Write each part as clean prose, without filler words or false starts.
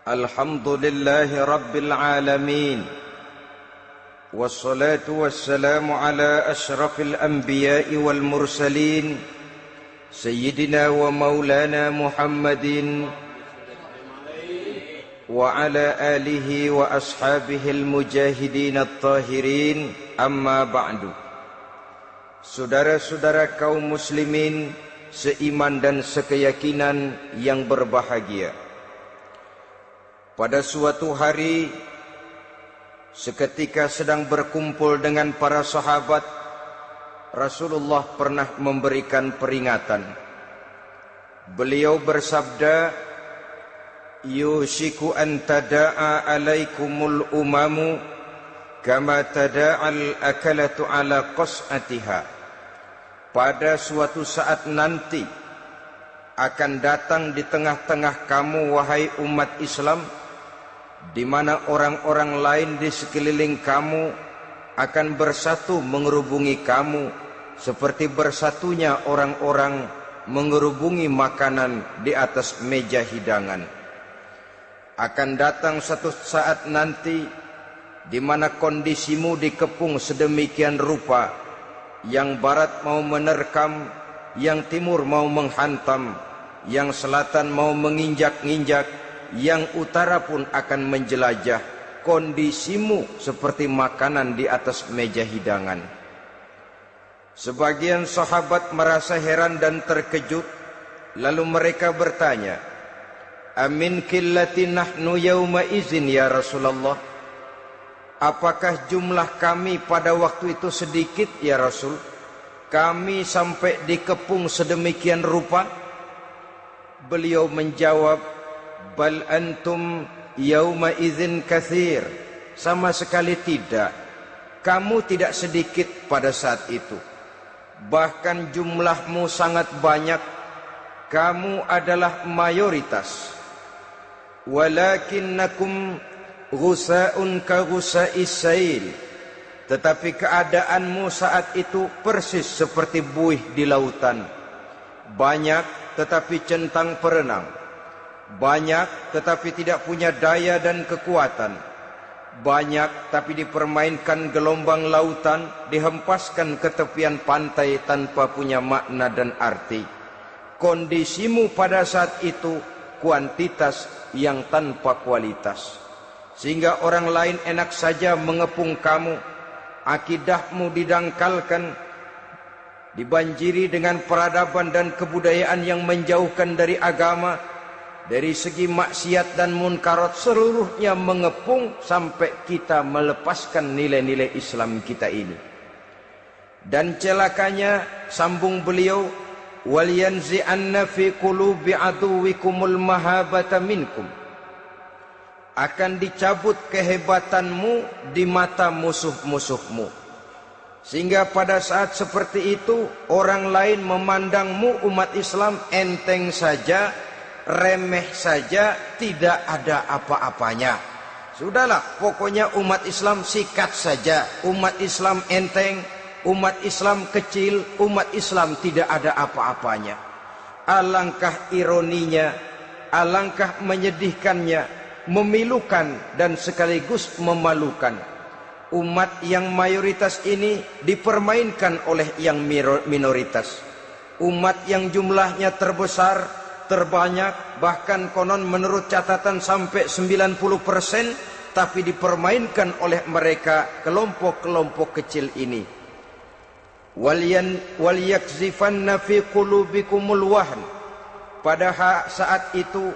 Alhamdulillahi Rabbil Alamin. Wassalatu wassalamu ala ashrafil anbiya'i wal mursalin Sayyidina wa maulana Muhammadin wa ala alihi wa ashabihil mujahidin at-tahirin. Amma ba'du. Saudara-saudara kaum muslimin seiman dan sekeyakinan yang berbahagia, pada suatu hari seketika sedang berkumpul dengan para sahabat, Rasulullah pernah memberikan peringatan. Beliau bersabda, "Yushiku an tada'a alaikumul umamu kama tada'al akalatu ala qas'atiha." Pada suatu saat nanti akan datang di tengah-tengah kamu, wahai umat Islam, di mana orang-orang lain di sekeliling kamu akan bersatu mengerubungi kamu seperti bersatunya orang-orang mengerubungi makanan di atas meja hidangan. Akan datang satu saat nanti di mana kondisimu dikepung sedemikian rupa, yang barat mau menerkam, yang timur mau menghantam, yang selatan mau menginjak-injak, yang utara pun akan menjelajah. Kondisimu seperti makanan di atas meja hidangan. Sebagian sahabat merasa heran dan terkejut, lalu mereka bertanya, "Amin qillati nahnu yauma izin ya Rasulullah?" Apakah jumlah kami pada waktu itu sedikit ya Rasul? Kami sampai dikepung sedemikian rupa? Beliau menjawab, "Bal antum yauma idzin katsir." Sama sekali tidak. Kamu tidak sedikit pada saat itu. Bahkan jumlahmu sangat banyak. Kamu adalah mayoritas. Walakinnakum ghusa'un ka ghusa'is sail. Tetapi keadaanmu saat itu persis seperti buih di lautan. Banyak tetapi centang perenang. Banyak tetapi tidak punya daya dan kekuatan. Banyak tapi dipermainkan gelombang lautan, dihempaskan ke tepian pantai tanpa punya makna dan arti. Kondisimu pada saat itu kuantitas yang tanpa kualitas, sehingga orang lain enak saja mengepung kamu. Akidahmu didangkalkan, dibanjiri dengan peradaban dan kebudayaan yang menjauhkan dari agama. Dari segi maksiat dan munkarat seluruhnya mengepung sampai kita melepaskan nilai-nilai Islam kita ini. Dan celakanya, sambung beliau, "Wal yanzi'anna fi qulubi aduwikumul mahabata minkum." Akan dicabut kehebatanmu di mata musuh-musuhmu, sehingga pada saat seperti itu orang lain memandangmu umat Islam enteng saja, remeh saja, tidak ada apa-apanya. Sudahlah, pokoknya umat Islam sikat saja. Umat Islam enteng, umat Islam kecil, umat Islam tidak ada apa-apanya. Alangkah ironinya, alangkah menyedihkannya, memilukan dan sekaligus memalukan. Umat yang mayoritas ini dipermainkan oleh yang minoritas. Umat yang jumlahnya terbesar, terbanyak, bahkan konon menurut catatan sampai 90%, tapi dipermainkan oleh mereka, kelompok-kelompok kecil ini. Wal yakzifanna fi qulubikumul wahn. Pada saat itu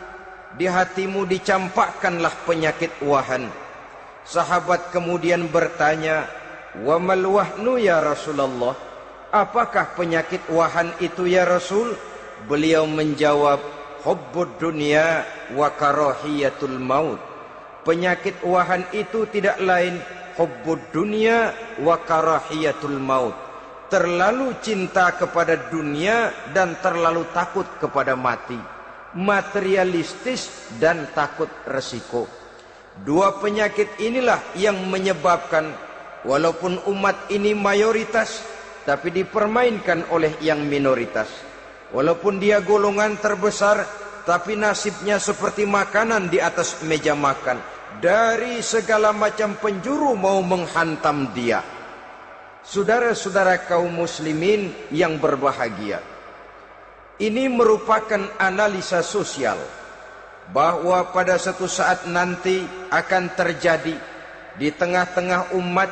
di hatimu dicampakkanlah penyakit wahan. Sahabat kemudian bertanya, "Wa mal wahnu ya Rasulullah?" Apakah penyakit wahan itu ya Rasul? Beliau menjawab, "Hubbud dunya wa karahiyatul maut." Penyakit wahan itu tidak lain hubbud dunya wa karahiyatul maut. Terlalu cinta kepada dunia dan terlalu takut kepada mati. Materialistis dan takut resiko. Dua penyakit inilah yang menyebabkan walaupun umat ini mayoritas, tapi dipermainkan oleh yang minoritas. Walaupun dia golongan terbesar, tapi nasibnya seperti makanan di atas meja makan. Dari segala macam penjuru mau menghantam dia. Saudara-saudara kaum muslimin yang berbahagia, ini merupakan analisa sosial bahwa pada satu saat nanti akan terjadi di tengah-tengah umat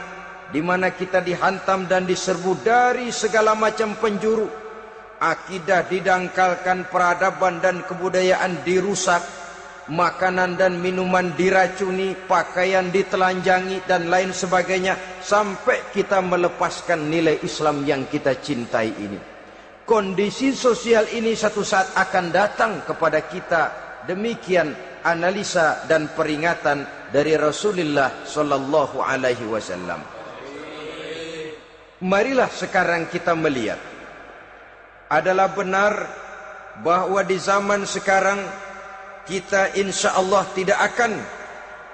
di mana kita dihantam dan diserbu dari segala macam penjuru. Akidah didangkalkan, peradaban dan kebudayaan dirusak, makanan dan minuman diracuni, pakaian ditelanjangi dan lain sebagainya, sampai kita melepaskan nilai Islam yang kita cintai ini. Kondisi sosial ini satu saat akan datang kepada kita. Demikian analisa dan peringatan dari Rasulullah sallallahu alaihi wasallam. Marilah sekarang kita melihat, adalah benar bahwa di zaman sekarang kita insya Allah tidak akan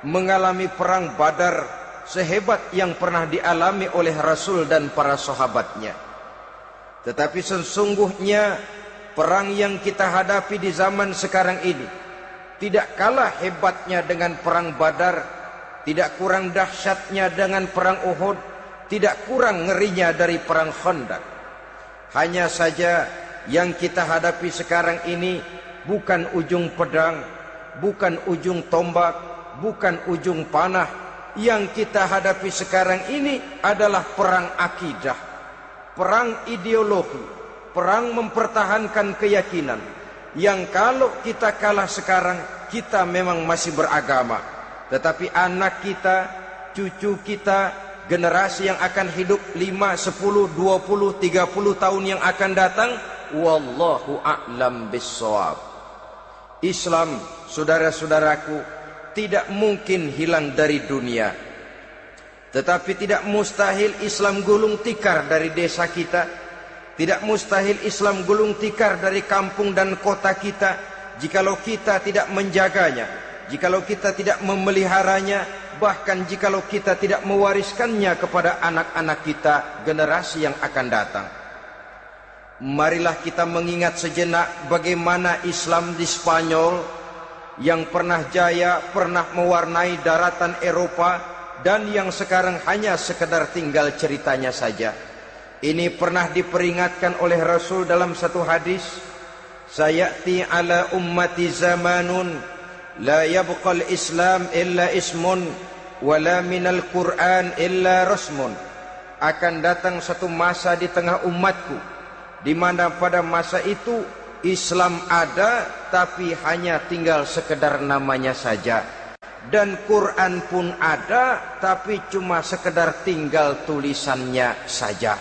mengalami perang Badar sehebat yang pernah dialami oleh Rasul dan para sahabatnya. Tetapi sesungguhnya perang yang kita hadapi di zaman sekarang ini tidak kalah hebatnya dengan perang Badar, tidak kurang dahsyatnya dengan perang Uhud, tidak kurang ngerinya dari perang Khandaq. Hanya saja yang kita hadapi sekarang ini bukan ujung pedang, bukan ujung tombak, bukan ujung panah. Yang kita hadapi sekarang ini adalah perang akidah, perang ideologi, perang mempertahankan keyakinan. Yang kalau kita kalah sekarang, kita memang masih beragama. Tetapi anak kita, cucu kita, generasi yang akan hidup 5, 10, 20, 30 tahun yang akan datang, wallahu a'lam bissawab. Islam, saudara-saudaraku, tidak mungkin hilang dari dunia. Tetapi tidak mustahil Islam gulung tikar dari desa kita. Tidak mustahil Islam gulung tikar dari kampung dan kota kita, jikalau kita tidak menjaganya, jikalau kita tidak memeliharanya, bahkan jikalau kita tidak mewariskannya kepada anak-anak kita, generasi yang akan datang. Marilah kita mengingat sejenak bagaimana Islam di Spanyol yang pernah jaya, pernah mewarnai daratan Eropa, dan yang sekarang hanya sekedar tinggal ceritanya saja. Ini pernah diperingatkan oleh Rasul dalam satu hadis, sayati ala ummati zamanun la yabqal Islam illa ismun wala minal Quran illa rasmun. Akan datang satu masa di tengah umatku di mana pada masa itu Islam ada tapi hanya tinggal sekedar namanya saja, dan Quran pun ada tapi cuma sekedar tinggal tulisannya saja.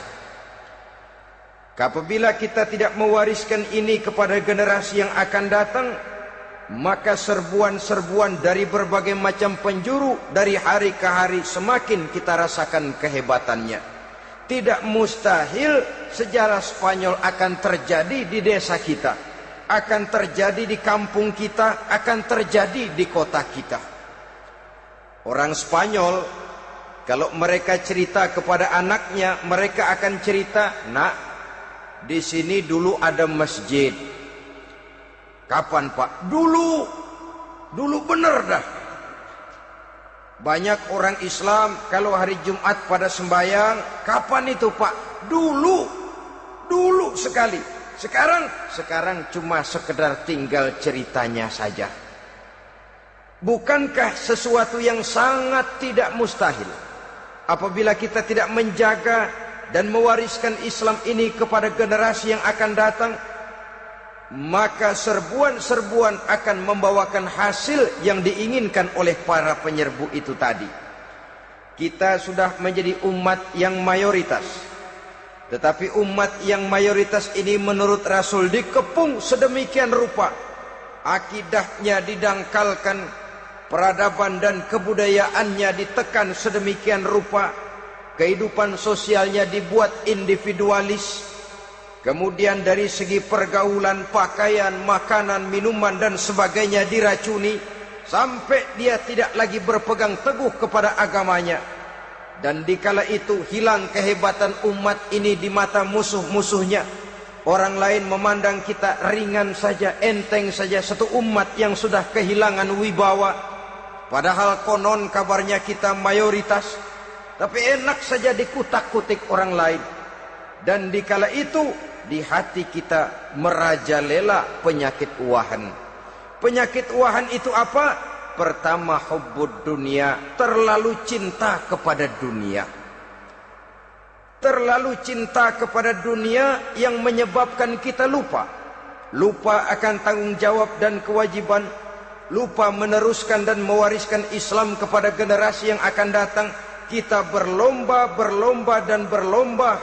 Apabila kita tidak mewariskan ini kepada generasi yang akan datang, maka serbuan-serbuan dari berbagai macam penjuru dari hari ke hari semakin kita rasakan kehebatannya. Tidak mustahil sejarah Spanyol akan terjadi di desa kita, akan terjadi di kampung kita, akan terjadi di kota kita. Orang Spanyol kalau mereka cerita kepada anaknya, mereka akan cerita, "Nak, di sini dulu ada masjid." Kapan, Pak? Dulu bener dah. Banyak orang Islam kalau hari Jumat pada sembahyang, kapan itu, Pak? Dulu sekali. Sekarang cuma sekedar tinggal ceritanya saja. Bukankah sesuatu yang sangat tidak mustahil apabila kita tidak menjaga dan mewariskan Islam ini kepada generasi yang akan datang? Maka serbuan-serbuan akan membawakan hasil yang diinginkan oleh para penyerbu itu tadi. Kita sudah menjadi umat yang mayoritas, tetapi umat yang mayoritas ini menurut Rasul dikepung sedemikian rupa, akidahnya didangkalkan, peradaban dan kebudayaannya ditekan sedemikian rupa, kehidupan sosialnya dibuat individualis. Kemudian dari segi pergaulan, pakaian, makanan, minuman dan sebagainya diracuni, sampai dia tidak lagi berpegang teguh kepada agamanya. Dan dikala itu hilang kehebatan umat ini di mata musuh-musuhnya. Orang lain memandang kita ringan saja, enteng saja, satu umat yang sudah kehilangan wibawa. Padahal konon kabarnya kita mayoritas, tapi enak saja dikutak-kutik orang lain. Dan dikala itu di hati kita merajalela penyakit wahan. Penyakit wahan itu apa? Pertama, hubbud dunia, terlalu cinta kepada dunia. Terlalu cinta kepada dunia yang menyebabkan kita lupa akan tanggung jawab dan kewajiban, lupa meneruskan dan mewariskan Islam kepada generasi yang akan datang. Kita berlomba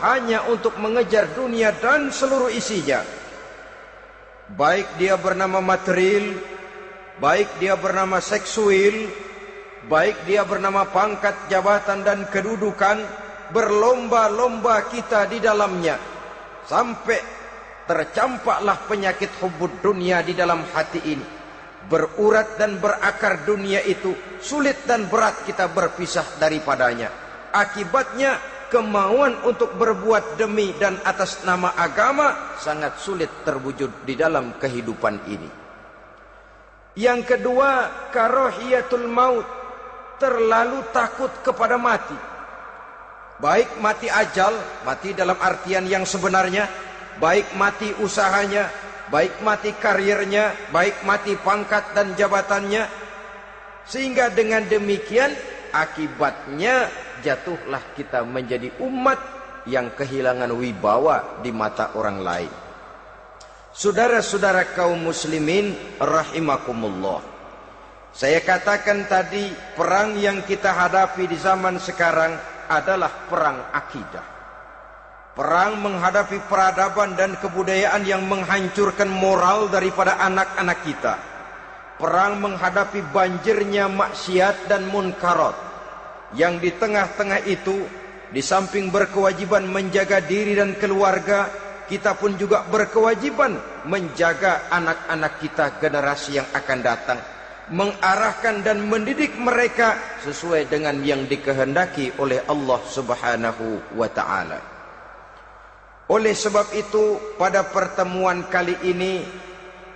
hanya untuk mengejar dunia dan seluruh isinya. Baik dia bernama material, baik dia bernama seksual, baik dia bernama pangkat, jabatan dan kedudukan, berlomba-lomba kita di dalamnya. Sampai tercampaklah penyakit hubbud dunia di dalam hati ini. Berurat dan berakar dunia itu, sulit dan berat kita berpisah daripadanya. Akibatnya kemauan untuk berbuat demi dan atas nama agama sangat sulit terwujud di dalam kehidupan ini. Yang kedua, karahiyatul maut, terlalu takut kepada mati. Baik mati ajal, mati dalam artian yang sebenarnya, baik mati usahanya, baik mati karirnya, baik mati pangkat dan jabatannya. Sehingga dengan demikian akibatnya jatuhlah kita menjadi umat yang kehilangan wibawa di mata orang lain. Saudara-saudara kaum muslimin rahimakumullah, saya katakan tadi, perang yang kita hadapi di zaman sekarang adalah perang akidah. Perang menghadapi peradaban dan kebudayaan yang menghancurkan moral daripada anak-anak kita. Perang menghadapi banjirnya maksiat dan munkarat. Yang di tengah-tengah itu, di samping berkewajiban menjaga diri dan keluarga, kita pun juga berkewajiban menjaga anak-anak kita, generasi yang akan datang, mengarahkan dan mendidik mereka sesuai dengan yang dikehendaki oleh Allah Subhanahu wa ta'ala. Oleh sebab itu, pada pertemuan kali ini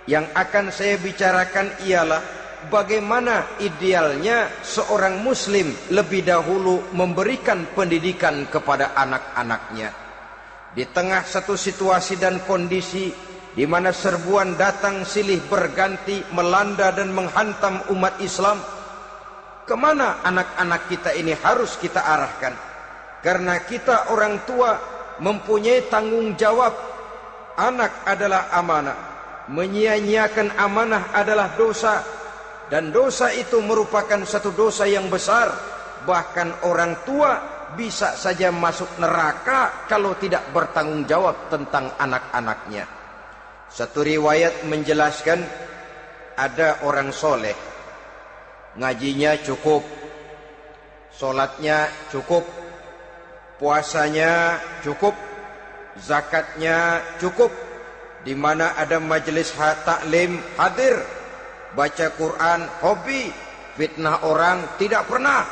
yang akan saya bicarakan ialah bagaimana idealnya seorang muslim lebih dahulu memberikan pendidikan kepada anak-anaknya. Di tengah satu situasi dan kondisi di mana serbuan datang silih berganti melanda dan menghantam umat Islam, kemana anak-anak kita ini harus kita arahkan? Karena kita orang tua mempunyai tanggung jawab. Anak adalah amanah, menyia-nyiakan amanah adalah dosa, dan dosa itu merupakan satu dosa yang besar. Bahkan orang tua bisa saja masuk neraka kalau tidak bertanggung jawab tentang anak-anaknya. Satu riwayat menjelaskan ada orang soleh, ngajinya cukup, solatnya cukup, puasanya cukup, zakatnya cukup, di mana ada majelis taklim hadir, baca Quran hobi, fitnah orang tidak pernah.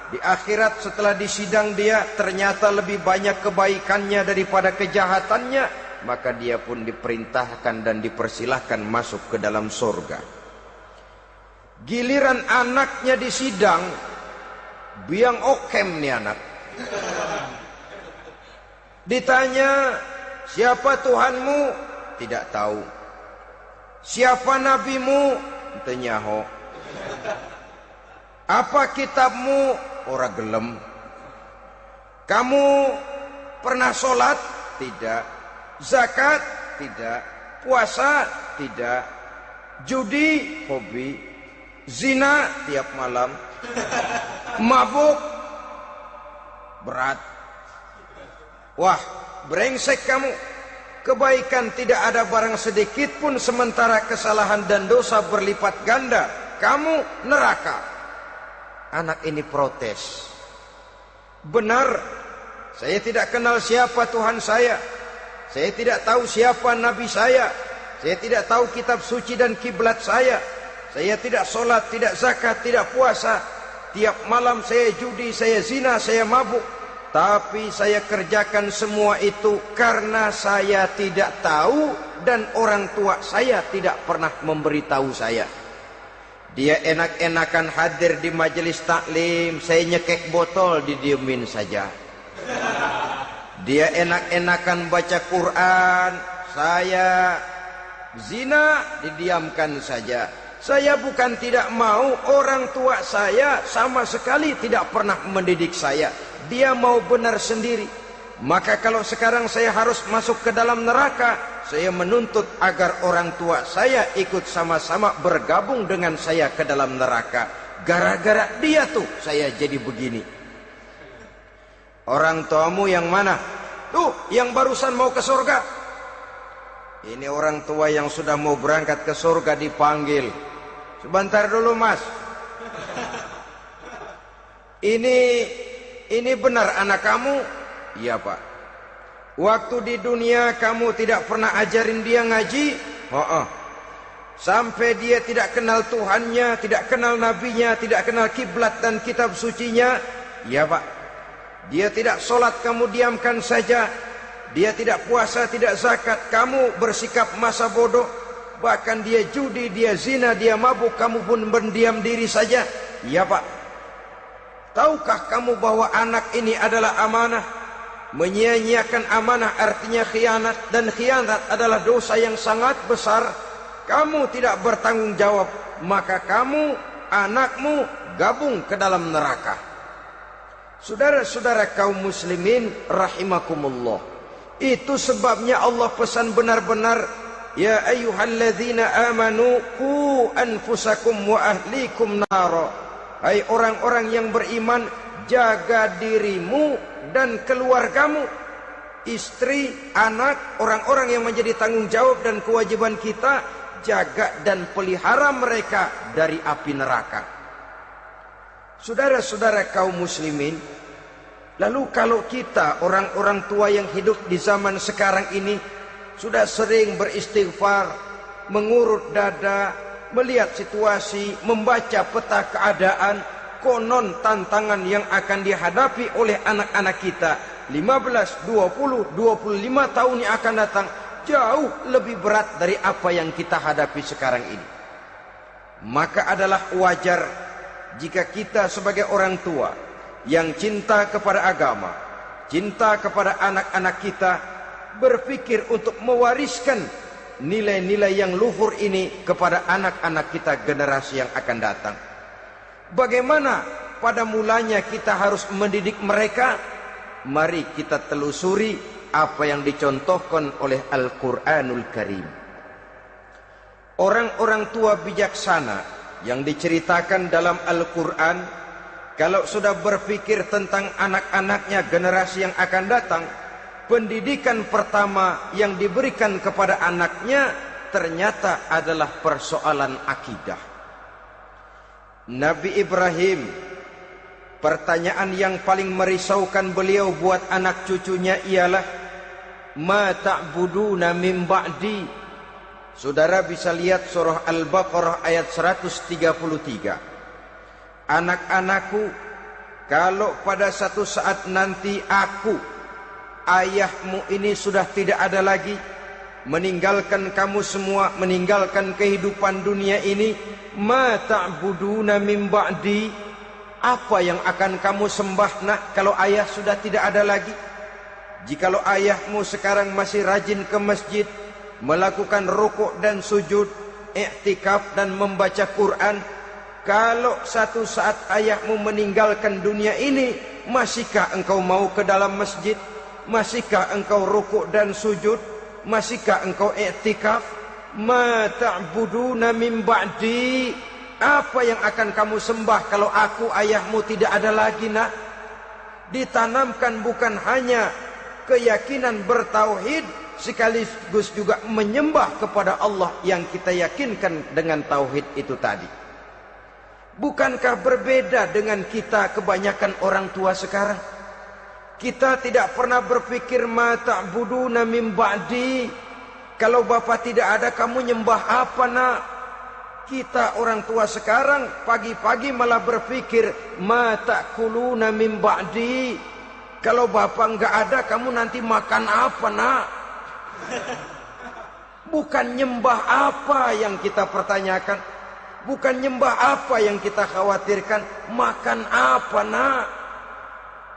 Di akhirat setelah disidang dia ternyata lebih banyak kebaikannya daripada kejahatannya, maka dia pun diperintahkan dan dipersilahkan masuk ke dalam surga. Giliran anaknya disidang, biang okem nih anak. Ditanya, siapa Tuhanmu? Tidak tahu. Siapa nabimu? Tenyaho. Apa kitabmu? Ora gelem. Kamu pernah sholat? Tidak. Zakat? Tidak. Puasa? Tidak. Judi? Hobi. Zina? Tiap malam. Mabuk? Berat. Wah, brengsek kamu. Kebaikan tidak ada barang sedikit pun, sementara kesalahan dan dosa berlipat ganda. Kamu neraka. Anak ini protes. Benar, saya tidak kenal siapa Tuhan saya. Saya tidak tahu siapa Nabi saya. Saya tidak tahu kitab suci dan kiblat saya. Saya tidak sholat, tidak zakat, tidak puasa. Tiap malam saya judi, saya zina, saya mabuk. Tapi saya kerjakan semua itu karena saya tidak tahu dan orang tua saya tidak pernah memberitahu saya. Dia enak-enakan hadir di majelis taklim, saya nyekek botol didiemin saja. Dia enak-enakan baca Quran, saya zina didiamkan saja. Saya bukan tidak mau, orang tua saya sama sekali tidak pernah mendidik saya. Dia mau benar sendiri. Maka kalau sekarang saya harus masuk ke dalam neraka, saya menuntut agar orang tua saya ikut sama-sama bergabung dengan saya ke dalam neraka. Gara-gara dia tuh saya jadi begini. Orang tuamu yang mana? Tuh, yang barusan mau ke surga. Ini orang tua yang sudah mau berangkat ke surga dipanggil. Sebentar dulu, Mas. Ini benar anak kamu? Iya, Pak. Waktu di dunia kamu tidak pernah ajarin dia ngaji? Sampai dia tidak kenal Tuhannya, tidak kenal nabinya, tidak kenal kiblat dan kitab sucinya? Iya, Pak. Dia tidak sholat, kamu diamkan saja. Dia tidak puasa, tidak zakat, kamu bersikap masa bodoh. Bahkan dia judi, dia zina, dia mabuk, kamu pun berdiam diri saja. Iya, Pak. Tahukah kamu bahwa anak ini adalah amanah? Menyia-nyiakan amanah artinya khianat, dan khianat adalah dosa yang sangat besar. Kamu tidak bertanggung jawab, maka kamu, anakmu gabung ke dalam neraka. Saudara-saudara kaum muslimin rahimakumullah, itu sebabnya Allah pesan benar-benar, ya ayyuhalladzina amanu qu anfusakum wa ahlikum nara. Hai orang-orang yang beriman, jaga dirimu dan keluargamu, istri, anak, orang-orang yang menjadi tanggung jawab dan kewajiban kita, jaga dan pelihara mereka dari api neraka. Saudara-saudara kaum muslimin, lalu kalau kita orang-orang tua yang hidup di zaman sekarang ini sudah sering beristighfar, mengurut dada, melihat situasi, membaca peta keadaan, konon tantangan yang akan dihadapi oleh anak-anak kita 15, 20, 25 tahun yang akan datang jauh lebih berat dari apa yang kita hadapi sekarang ini. Maka adalah wajar jika kita sebagai orang tua yang cinta kepada agama, cinta kepada anak-anak kita, berpikir untuk mewariskan nilai-nilai yang luhur ini kepada anak-anak kita generasi yang akan datang. Bagaimana pada mulanya kita harus mendidik mereka? Mari kita telusuri apa yang dicontohkan oleh Al-Quranul Karim. Orang-orang tua bijaksana yang diceritakan dalam Al-Quran, kalau sudah berpikir tentang anak-anaknya generasi yang akan datang, pendidikan pertama yang diberikan kepada anaknya ternyata adalah persoalan akidah. Nabi Ibrahim, pertanyaan yang paling merisaukan beliau buat anak cucunya ialah, ma ta'buduna min ba'di. Saudara bisa lihat surah Al-Baqarah ayat 133. Anak-anakku, kalau pada satu saat nanti aku, ayahmu ini sudah tidak ada lagi, meninggalkan kamu semua, meninggalkan kehidupan dunia ini, ma ta'buduna min ba'di, apa yang akan kamu sembah nak kalau ayah sudah tidak ada lagi? Jikalau ayahmu sekarang masih rajin ke masjid, melakukan rukuk dan sujud, i'tikaf dan membaca Quran, kalau satu saat ayahmu meninggalkan dunia ini, masihkah engkau mau ke dalam masjid? Masihkah engkau rukuk dan sujud? Masihkah engkau i'tikaf? Ma ta'buduna min ba'di, apa yang akan kamu sembah kalau aku ayahmu tidak ada lagi nak? Ditanamkan bukan hanya keyakinan bertauhid, sekaligus juga menyembah kepada Allah yang kita yakinkan dengan tauhid itu tadi. Bukankah berbeda dengan kita kebanyakan orang tua sekarang? Kita tidak pernah berpikir ma ta'buduna min ba'di, kalau bapak tidak ada kamu nyembah apa nak? Kita orang tua sekarang pagi-pagi malah berpikir ma ta'kuluna min ba'di, Kalau bapak nggak ada, kamu nanti makan apa, nak? Bukan nyembah apa yang kita pertanyakan, bukan nyembah apa yang kita khawatirkan, makan apa, nak?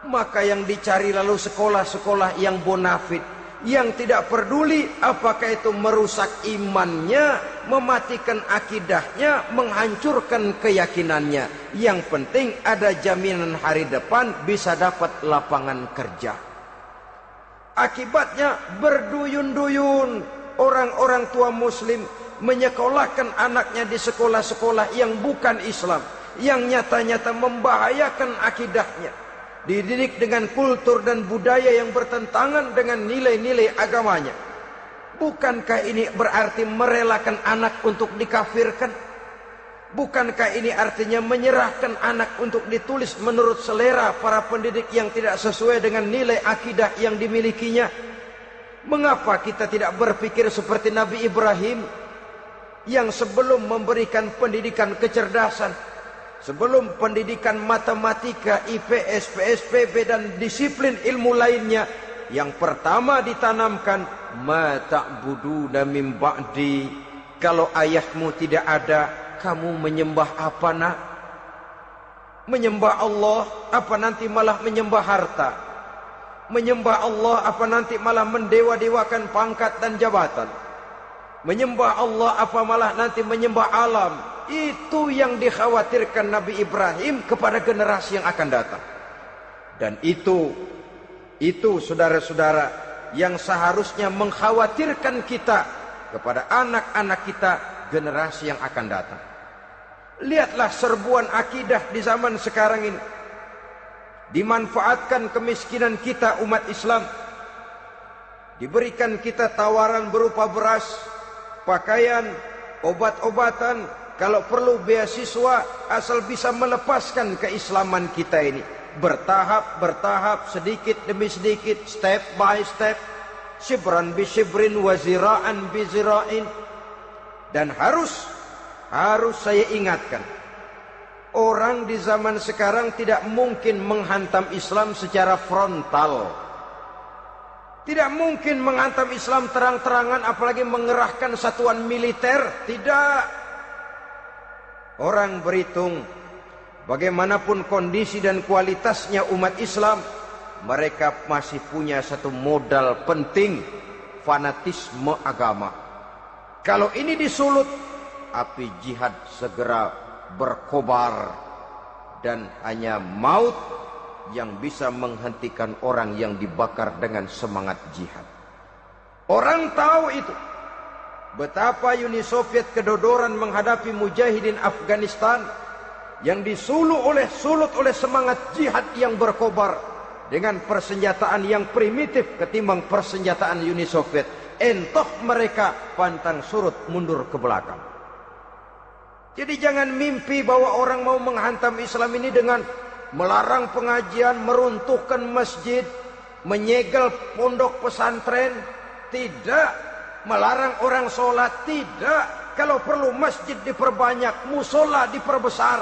Maka yang dicari lalu sekolah-sekolah yang bonafit, yang tidak peduli apakah itu merusak imannya, mematikan akidahnya, menghancurkan keyakinannya. Yang penting ada jaminan hari depan bisa dapat lapangan kerja. Akibatnya berduyun-duyun orang-orang tua muslim menyekolahkan anaknya di sekolah-sekolah yang bukan Islam, yang nyata-nyata membahayakan akidahnya, dididik dengan kultur dan budaya yang bertentangan dengan nilai-nilai agamanya. Bukankah ini berarti merelakan anak untuk dikafirkan? Bukankah ini artinya menyerahkan anak untuk ditulis menurut selera para pendidik yang tidak sesuai dengan nilai akidah yang dimilikinya? Mengapa kita tidak berpikir seperti Nabi Ibrahim yang sebelum memberikan pendidikan kecerdasan, sebelum pendidikan matematika, IPS, PSPB dan disiplin ilmu lainnya, yang pertama ditanamkan, ma ta'buduna min ba'di, kalau ayahmu tidak ada, kamu menyembah apa, nak? Menyembah Allah apa nanti malah menyembah harta? Menyembah Allah apa nanti malah mendewa-dewakan pangkat dan jabatan? Menyembah Allah apa malah nanti menyembah alam? Itu yang dikhawatirkan Nabi Ibrahim kepada generasi yang akan datang. Dan itu saudara-saudara yang seharusnya mengkhawatirkan kita kepada anak-anak kita, generasi yang akan datang. Lihatlah serbuan akidah di zaman sekarang ini. Dimanfaatkan kemiskinan kita umat Islam. Diberikan kita tawaran berupa beras, pakaian, obat-obatan, kalau perlu beasiswa, asal bisa melepaskan keislaman kita ini. Bertahap, sedikit demi sedikit, step by step, shibran bi shibrin wa zira'an bi zira'in. Dan harus saya ingatkan, orang di zaman sekarang tidak mungkin menghantam Islam secara frontal. Tidak mungkin menghantam Islam terang-terangan, apalagi mengerahkan satuan militer. Tidak. Orang berhitung bagaimanapun kondisi dan kualitasnya umat Islam, mereka masih punya satu modal penting, fanatisme agama. Kalau ini disulut, api jihad segera berkobar, dan hanya maut yang bisa menghentikan orang yang dibakar dengan semangat jihad. Orang tahu itu. Betapa Uni Soviet kedodoran menghadapi mujahidin Afghanistan yang disulut oleh semangat jihad yang berkobar dengan persenjataan yang primitif ketimbang persenjataan Uni Soviet. Entah mereka pantang surut mundur ke belakang. Jadi jangan mimpi bahwa orang mau menghantam Islam ini dengan melarang pengajian, meruntuhkan masjid, menyegel pondok pesantren. Tidak. Melarang orang sholat. Tidak. Kalau perlu masjid diperbanyak, musola diperbesar.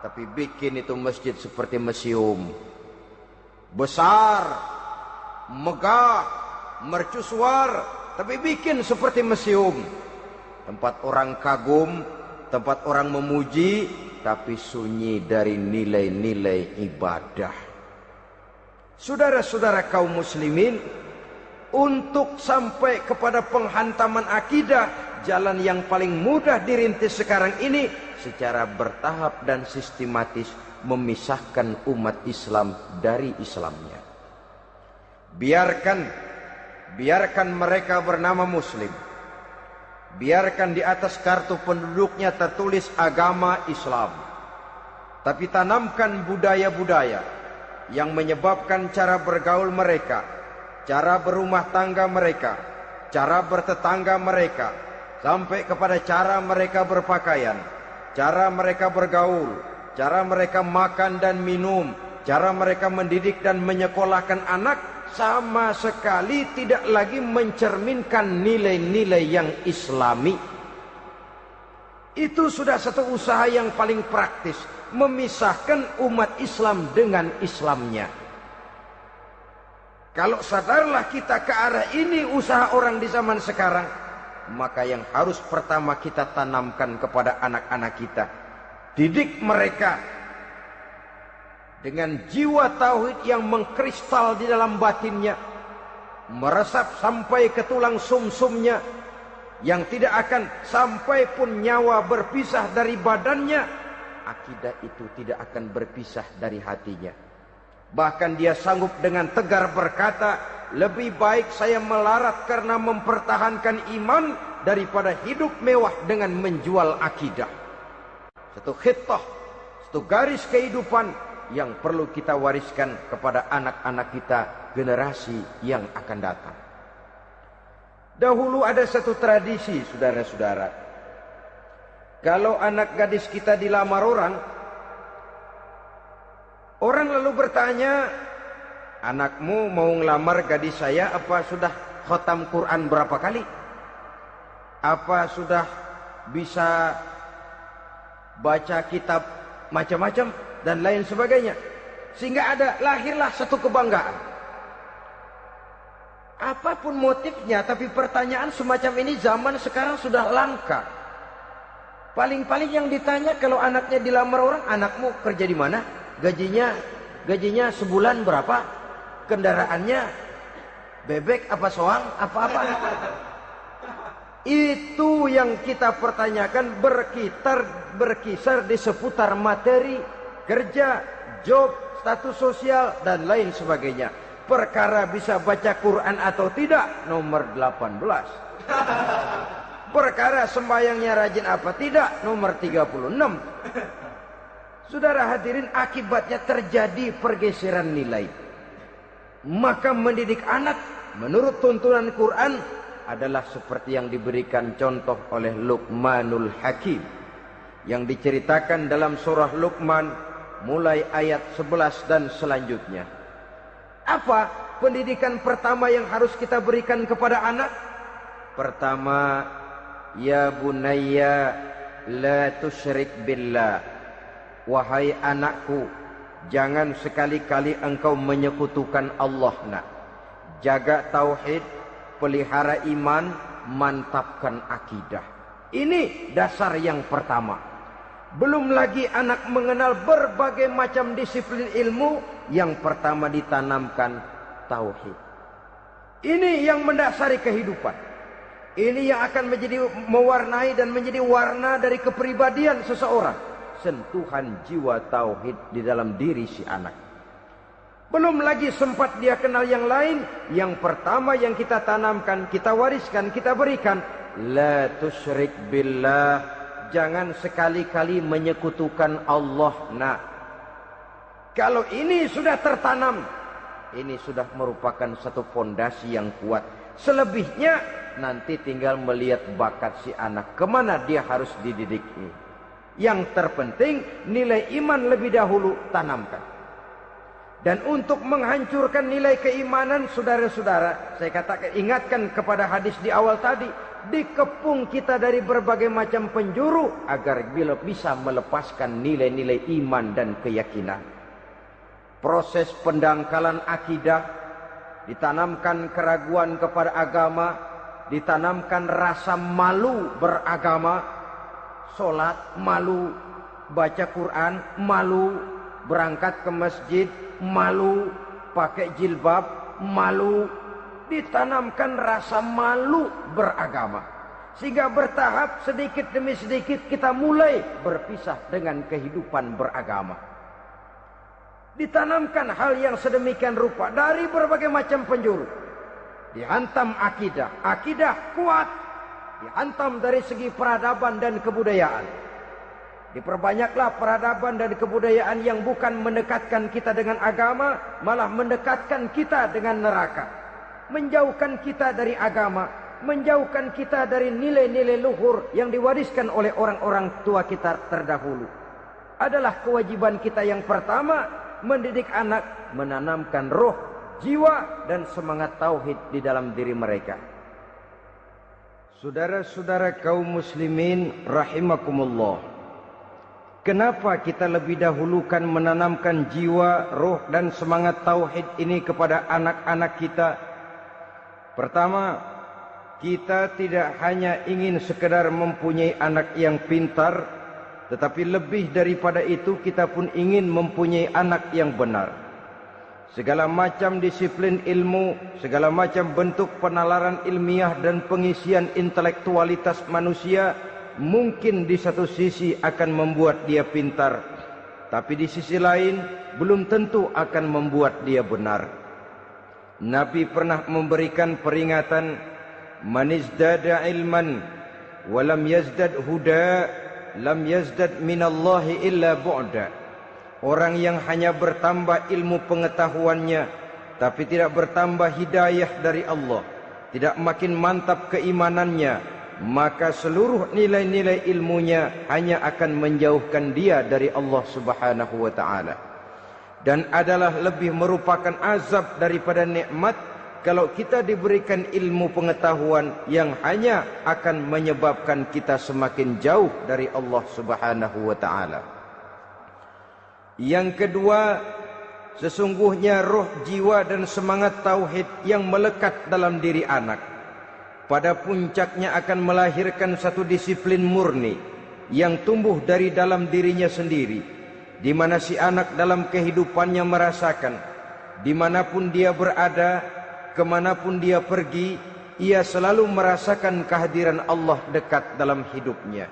Tapi bikin itu masjid seperti museum. Besar, megah, mercusuar, tapi bikin seperti museum. Tempat orang kagum, tempat orang memuji, tapi sunyi dari nilai-nilai ibadah. Saudara-saudara kaum muslimin, untuk sampai kepada penghantaman akidah, jalan yang paling mudah dirintis sekarang ini secara bertahap dan sistematis, memisahkan umat Islam dari Islamnya. Biarkan mereka bernama Muslim. Biarkan di atas kartu penduduknya tertulis agama Islam. Tapi tanamkan budaya-budaya yang menyebabkan cara bergaul mereka, cara berumah tangga mereka, cara bertetangga mereka, sampai kepada cara mereka berpakaian, cara mereka bergaul, cara mereka makan dan minum, cara mereka mendidik dan menyekolahkan anak, sama sekali tidak lagi mencerminkan nilai-nilai yang Islami. Itu sudah satu usaha yang paling praktis, memisahkan umat Islam dengan Islamnya. Kalau sadarlah kita ke arah ini usaha orang di zaman sekarang, maka yang harus pertama kita tanamkan kepada anak-anak kita, didik mereka dengan jiwa tauhid yang mengkristal di dalam batinnya, meresap sampai ke tulang sumsumnya, yang tidak akan sampai pun nyawa berpisah dari badannya, akidah itu tidak akan berpisah dari hatinya. Bahkan dia sanggup dengan tegar berkata, lebih baik saya melarat karena mempertahankan iman daripada hidup mewah dengan menjual akidah. Satu khittah, satu garis kehidupan yang perlu kita wariskan kepada anak-anak kita, generasi yang akan datang. Dahulu ada satu tradisi, saudara-saudara. Kalau anak gadis kita dilamar orang, orang lalu bertanya, anakmu mau ngelamar gadis saya, apa sudah khatam Quran berapa kali? Apa sudah bisa baca kitab macam-macam dan lain sebagainya? Sehingga lahirlah satu kebanggaan. Apapun motifnya, tapi pertanyaan semacam ini zaman sekarang sudah langka. Paling-paling yang ditanya kalau anaknya dilamar orang, anakmu kerja di mana? Gajinya sebulan berapa? Kendaraannya bebek apa soang apa-apa? Itu yang kita pertanyakan, berkisar di seputar materi, kerja, job, status sosial dan lain sebagainya. Perkara bisa baca Quran atau tidak, nomor 18. Perkara sembahyangnya rajin apa tidak, nomor 36. Saudara hadirin, akibatnya terjadi pergeseran nilai. Maka mendidik anak menurut tuntunan Quran adalah seperti yang diberikan contoh oleh Luqmanul Hakim, yang diceritakan dalam surah Luqman mulai ayat 11 dan selanjutnya. Apa pendidikan pertama yang harus kita berikan kepada anak? Pertama, ya bunayya la tusyrik billah. Wahai anakku, jangan sekali-kali engkau menyekutukan Allah. Nak, jaga tauhid, pelihara iman, mantapkan akidah. Ini dasar yang pertama. Belum lagi anak mengenal berbagai macam disiplin ilmu, yang pertama ditanamkan tauhid. Ini yang mendasari kehidupan. Ini yang akan mewarnai dan menjadi warna dari kepribadian seseorang. Sentuhan jiwa tauhid di dalam diri si anak. Belum lagi sempat dia kenal yang lain. Yang pertama yang kita tanamkan, kita wariskan, kita berikan, la tusyrik billah. Jangan sekali-kali menyekutukan Allah. Nah, kalau ini sudah tertanam, ini sudah merupakan satu fondasi yang kuat. Selebihnya nanti tinggal melihat bakat si anak, kemana dia harus dididik ini. Yang terpenting nilai iman lebih dahulu tanamkan. Dan untuk menghancurkan nilai keimanan, saudara-saudara, saya katakan, ingatkan kepada hadis di awal tadi, dikepung kita dari berbagai macam penjuru agar bisa melepaskan nilai-nilai iman dan keyakinan. Proses pendangkalan akidah, ditanamkan keraguan kepada agama, ditanamkan rasa malu beragama. Sholat malu, baca Quran malu, berangkat ke masjid malu, pakai jilbab malu. Ditanamkan rasa malu beragama, sehingga bertahap sedikit demi sedikit kita mulai berpisah dengan kehidupan beragama. Ditanamkan hal yang sedemikian rupa dari berbagai macam penjuru. Dihantam akidah, akidah kuat. Dihantam dari segi peradaban dan kebudayaan. Diperbanyaklah peradaban dan kebudayaan yang bukan mendekatkan kita dengan agama, malah mendekatkan kita dengan neraka. Menjauhkan kita dari agama, menjauhkan kita dari nilai-nilai luhur yang diwariskan oleh orang-orang tua kita terdahulu. Adalah kewajiban kita yang pertama, mendidik anak, menanamkan roh, jiwa dan semangat tauhid di dalam diri mereka. Saudara-saudara kaum muslimin rahimakumullah, Kenapa kita lebih dahulukan menanamkan jiwa, roh dan semangat tauhid ini kepada anak-anak kita? Pertama, kita tidak hanya ingin sekedar mempunyai anak yang pintar, tetapi lebih daripada itu kita pun ingin mempunyai anak yang benar. Segala macam disiplin ilmu, segala macam bentuk penalaran ilmiah dan pengisian intelektualitas manusia mungkin di satu sisi akan membuat dia pintar, tapi di sisi lain belum tentu akan membuat dia benar. Nabi pernah memberikan peringatan, man izdada ilman walam yazdad huda lam yazdad minallahi illa bu'da. Orang yang hanya bertambah ilmu pengetahuannya tapi tidak bertambah hidayah dari Allah, tidak makin mantap keimanannya, maka seluruh nilai-nilai ilmunya hanya akan menjauhkan dia dari Allah Subhanahu wa taala. Dan adalah lebih merupakan azab daripada nikmat kalau kita diberikan ilmu pengetahuan yang hanya akan menyebabkan kita semakin jauh dari Allah Subhanahu wa taala. Yang kedua, sesungguhnya roh, jiwa dan semangat tauhid yang melekat dalam diri anak pada puncaknya akan melahirkan satu disiplin murni yang tumbuh dari dalam dirinya sendiri, di mana si anak dalam kehidupannya merasakan dimanapun dia berada, kemanapun dia pergi, ia selalu merasakan kehadiran Allah dekat dalam hidupnya.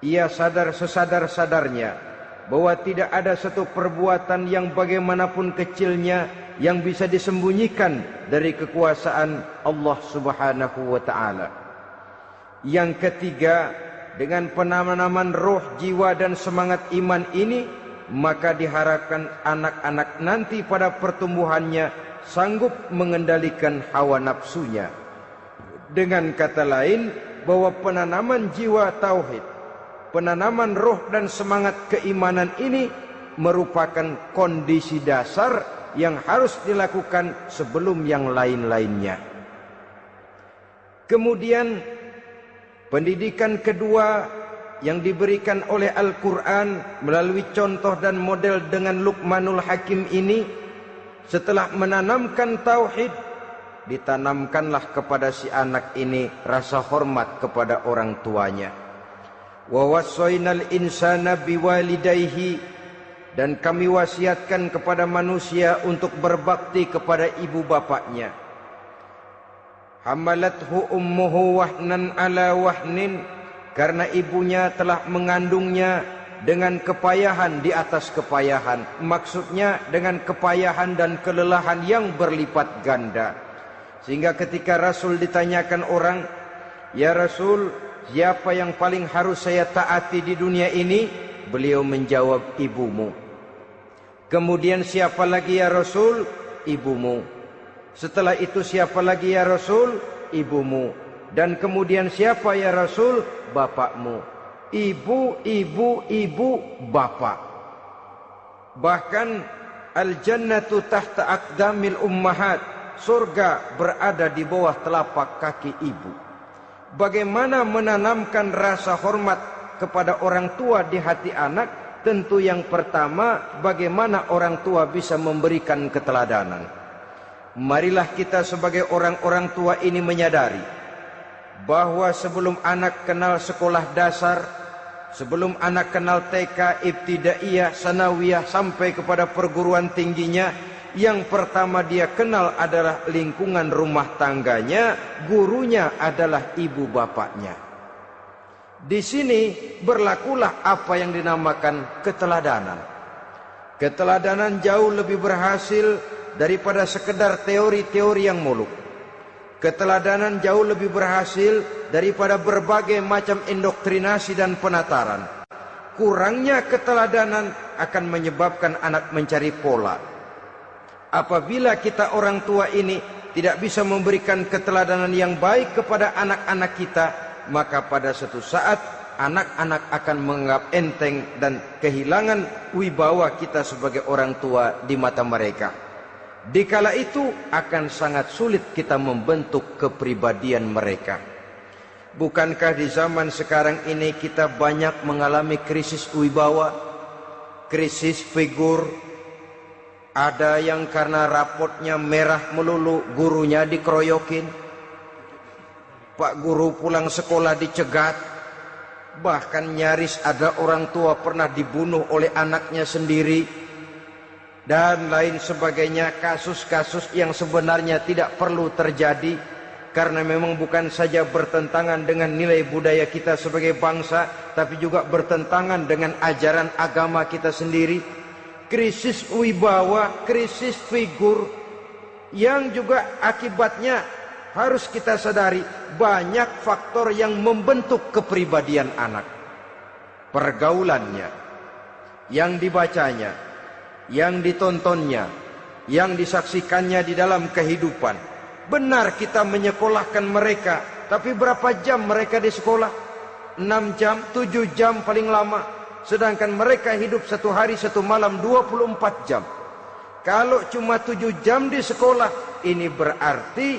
Ia sadar sesadar-sadarnya bahwa tidak ada satu perbuatan yang bagaimanapun kecilnya yang bisa disembunyikan dari kekuasaan Allah Subhanahu wa taala. Yang ketiga, dengan penanaman roh, jiwa dan semangat iman ini, maka diharapkan anak-anak nanti pada pertumbuhannya sanggup mengendalikan hawa nafsunya. Dengan kata lain, bahwa penanaman jiwa tauhid, penanaman roh dan semangat keimanan ini merupakan kondisi dasar yang harus dilakukan sebelum yang lain-lainnya. Kemudian pendidikan kedua yang diberikan oleh Al-Quran melalui contoh dan model dengan Luqmanul Hakim ini, setelah menanamkan tauhid, ditanamkanlah kepada si anak ini rasa hormat kepada orang tuanya. Wa wassaynal insana biwalidayhi, dan kami wasiatkan kepada manusia untuk berbakti kepada ibu bapaknya. Hamalathu ummuhu wahnan ala wahnin, karena ibunya telah mengandungnya dengan kepayahan di atas kepayahan. Maksudnya dengan kepayahan dan kelelahan yang berlipat ganda. Sehingga ketika Rasul ditanyakan orang, ya Rasul, siapa yang paling harus saya taati di dunia ini? Beliau menjawab, ibumu. Kemudian siapa lagi ya Rasul? Ibumu. Setelah itu siapa lagi ya Rasul? Ibumu. Dan kemudian siapa ya Rasul? Bapakmu. Ibu, ibu, ibu, bapak. Bahkan al-jannatu tahta aqdamil ummahat, surga berada di bawah telapak kaki ibu. Bagaimana menanamkan rasa hormat kepada orang tua di hati anak? Tentu yang pertama, bagaimana orang tua bisa memberikan keteladanan. Marilah kita sebagai orang-orang tua ini menyadari bahwa sebelum anak kenal sekolah dasar, sebelum anak kenal TK, ibtidaiyah, sanawiyah sampai kepada perguruan tingginya, yang pertama dia kenal adalah lingkungan rumah tangganya, gurunya adalah ibu bapaknya. Di sini berlakulah apa yang dinamakan keteladanan. Keteladanan jauh lebih berhasil daripada sekedar teori-teori yang muluk. Keteladanan jauh lebih berhasil daripada berbagai macam indoktrinasi dan penataran. Kurangnya keteladanan akan menyebabkan anak mencari pola. Apabila kita orang tua ini tidak bisa memberikan keteladanan yang baik kepada anak-anak kita, maka pada suatu saat anak-anak akan menganggap enteng dan kehilangan wibawa kita sebagai orang tua di mata mereka. Dikala itu akan sangat sulit kita membentuk kepribadian mereka. Bukankah di zaman sekarang ini kita banyak mengalami krisis wibawa, krisis figur? Ada yang karena rapotnya merah melulu, gurunya dikeroyokin. Pak guru pulang sekolah dicegat. Bahkan nyaris ada orang tua pernah dibunuh oleh anaknya sendiri. Dan lain sebagainya, kasus-kasus yang sebenarnya tidak perlu terjadi, karena memang bukan saja bertentangan dengan nilai budaya kita sebagai bangsa, tapi juga bertentangan dengan ajaran agama kita sendiri. Krisis wibawa, krisis figur, yang juga akibatnya harus kita sadari banyak faktor yang membentuk kepribadian anak. Pergaulannya, yang dibacanya, yang ditontonnya, yang disaksikannya di dalam kehidupan. Benar kita menyekolahkan mereka, tapi berapa jam mereka di sekolah? 6 jam, 7 jam paling lama. Sedangkan mereka hidup satu hari satu malam 24 jam. Kalau cuma 7 jam di sekolah, ini berarti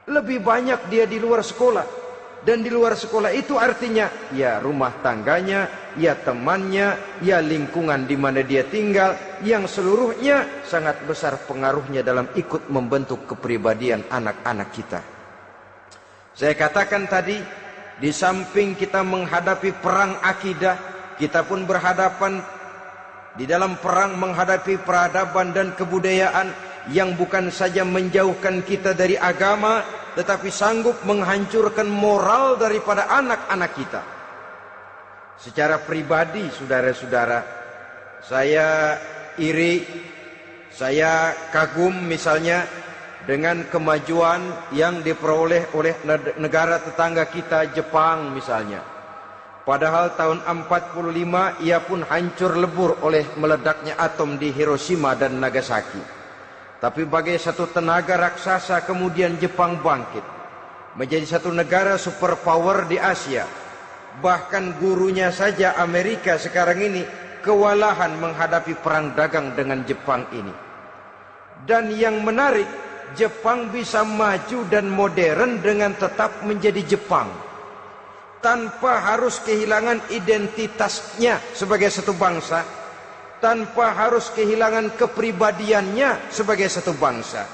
lebih banyak dia di luar sekolah. Dan di luar sekolah itu artinya ya rumah tangganya, ya temannya, ya lingkungan di mana dia tinggal, yang seluruhnya sangat besar pengaruhnya dalam ikut membentuk kepribadian anak-anak kita. Saya katakan tadi, di samping kita menghadapi perang akidah, kita pun berhadapan di dalam perang menghadapi peradaban dan kebudayaan yang bukan saja menjauhkan kita dari agama, tetapi sanggup menghancurkan moral daripada anak-anak kita. Secara pribadi, saudara-saudara, saya iri, saya kagum misalnya dengan kemajuan yang diperoleh oleh negara tetangga kita, Jepang misalnya. Padahal tahun 45 ia pun hancur lebur oleh meledaknya atom di Hiroshima dan Nagasaki. Tapi bagai satu tenaga raksasa kemudian Jepang bangkit menjadi satu negara superpower di Asia. Bahkan gurunya saja Amerika sekarang ini kewalahan menghadapi perang dagang dengan Jepang ini. Dan yang menarik, Jepang bisa maju dan modern dengan tetap menjadi Jepang, tanpa harus kehilangan identitasnya sebagai satu bangsa, tanpa harus kehilangan kepribadiannya sebagai satu bangsa.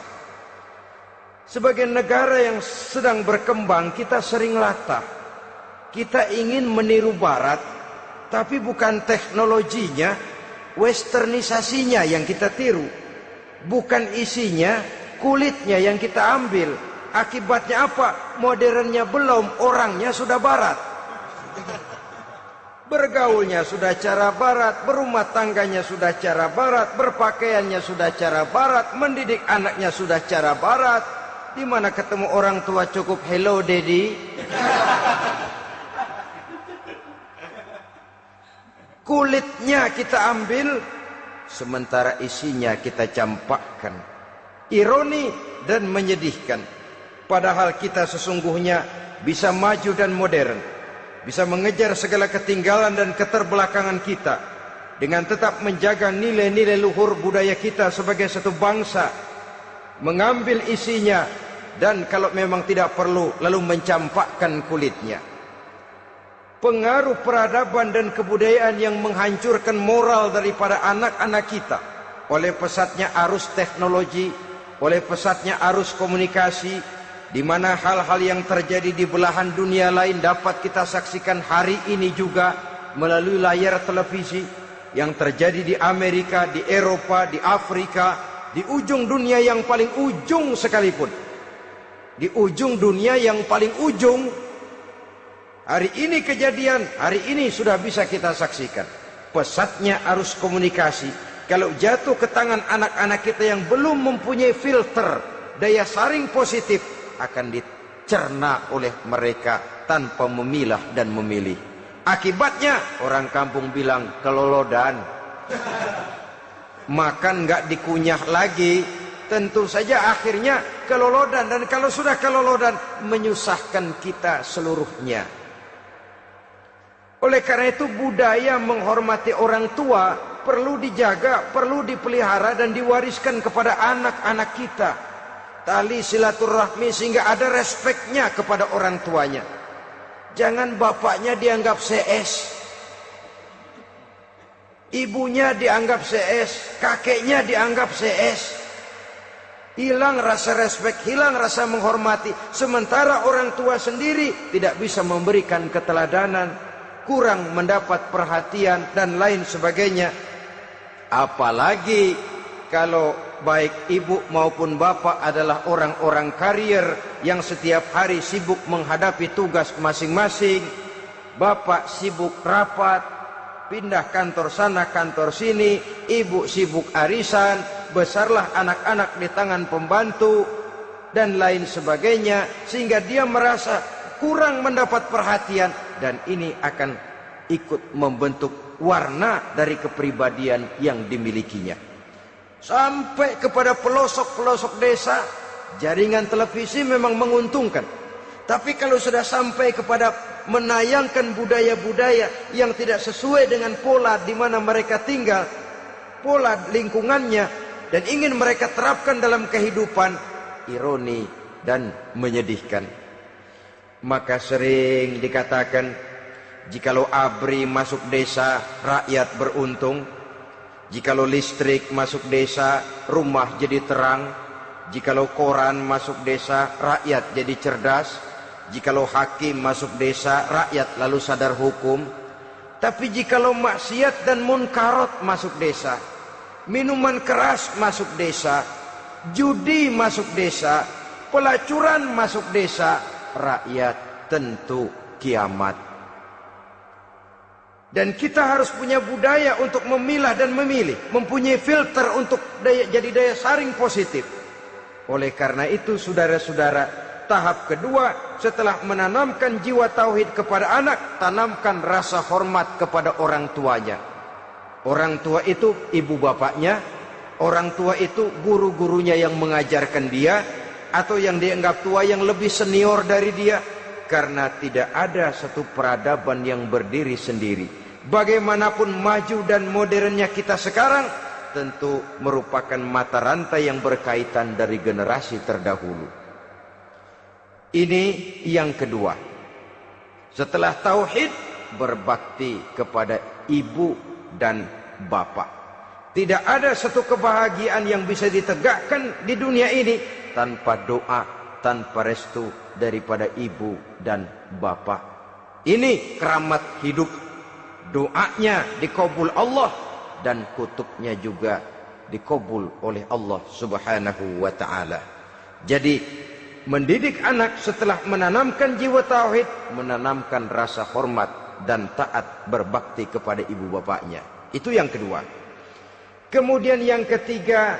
Sebagai negara yang sedang berkembang, kita sering latah. Kita ingin meniru Barat, tapi bukan teknologinya, westernisasinya yang kita tiru. Bukan isinya, kulitnya yang kita ambil. Akibatnya apa? Modernnya belum, orangnya sudah Barat. Bergaulnya sudah cara Barat, berumah tangganya sudah cara Barat, berpakaiannya sudah cara Barat, mendidik anaknya sudah cara Barat. Di mana ketemu orang tua cukup hello daddy. Kulitnya kita ambil, sementara isinya kita campakkan. Ironi dan menyedihkan. Padahal kita sesungguhnya bisa maju dan modern, bisa mengejar segala ketinggalan dan keterbelakangan kita, dengan tetap menjaga nilai-nilai luhur budaya kita sebagai satu bangsa, mengambil isinya, dan kalau memang tidak perlu, lalu mencampakkan kulitnya. Pengaruh peradaban dan kebudayaan yang menghancurkan moral daripada anak-anak kita oleh pesatnya arus teknologi, oleh pesatnya arus komunikasi, di mana hal-hal yang terjadi di belahan dunia lain dapat kita saksikan hari ini juga melalui layar televisi, yang terjadi di Amerika, di Eropa, di Afrika, di ujung dunia yang paling ujung sekalipun. Di ujung dunia yang paling ujung, hari ini kejadian, hari ini sudah bisa kita saksikan. Pesatnya arus komunikasi, kalau jatuh ke tangan anak-anak kita yang belum mempunyai filter, daya saring positif, akan dicerna oleh mereka tanpa memilah dan memilih. Akibatnya orang kampung bilang kelolodan. Makan nggak dikunyah lagi. Tentu saja akhirnya kelolodan, dan kalau sudah kelolodan menyusahkan kita seluruhnya. Oleh karena itu budaya menghormati orang tua perlu dijaga, perlu dipelihara dan diwariskan kepada anak-anak kita. tali silaturahmi sehingga ada respeknya kepada orang tuanya. Jangan bapaknya dianggap CS, ibunya dianggap CS, kakeknya dianggap CS. Hilang rasa respek, hilang rasa menghormati. Sementara orang tua sendiri tidak bisa memberikan keteladanan, kurang mendapat perhatian dan lain sebagainya. Apalagi kalau baik ibu maupun bapak adalah orang-orang karier yang setiap hari sibuk menghadapi tugas masing-masing. Bapak sibuk rapat, pindah kantor sana kantor sini, ibu sibuk arisan, besarlah anak-anak di tangan pembantu dan lain sebagainya, sehingga dia merasa kurang mendapat perhatian, dan ini akan ikut membentuk warna dari kepribadian yang dimilikinya. Sampai kepada pelosok-pelosok desa, jaringan televisi memang menguntungkan. Tapi kalau sudah sampai kepada menayangkan budaya-budaya yang tidak sesuai dengan pola di mana mereka tinggal, pola lingkungannya, dan ingin mereka terapkan dalam kehidupan, ironi dan menyedihkan. Maka sering dikatakan, jikalau ABRI masuk desa, rakyat beruntung. Jikalau listrik masuk desa, rumah jadi terang. Jikalau koran masuk desa, rakyat jadi cerdas. Jikalau hakim masuk desa, rakyat lalu sadar hukum. Tapi jikalau maksiat dan munkarat masuk desa, minuman keras masuk desa, judi masuk desa, pelacuran masuk desa, rakyat tentu kiamat. Dan kita harus punya budaya untuk memilah dan memilih, mempunyai filter untuk jadi daya saring positif. Oleh karena itu, saudara-saudara, tahap kedua setelah menanamkan jiwa tauhid kepada anak, tanamkan rasa hormat kepada orang tuanya. Orang tua itu ibu bapaknya, orang tua itu guru-gurunya yang mengajarkan dia, atau yang dianggap tua yang lebih senior dari dia. Karena tidak ada satu peradaban yang berdiri sendiri. Bagaimanapun maju dan modernnya kita sekarang, tentu merupakan mata rantai yang berkaitan dari generasi terdahulu. Ini yang kedua. Setelah tauhid, berbakti kepada ibu dan bapak. Tidak ada satu kebahagiaan yang bisa ditegakkan di dunia ini tanpa doa, tanpa restu daripada ibu dan bapak. Ini keramat hidup. Doanya dikabul Allah dan kutubnya juga dikabul oleh Allah Subhanahu wa ta'ala. Jadi mendidik anak setelah menanamkan jiwa tauhid, menanamkan rasa hormat dan taat berbakti kepada ibu bapaknya. Itu yang kedua. Kemudian yang ketiga,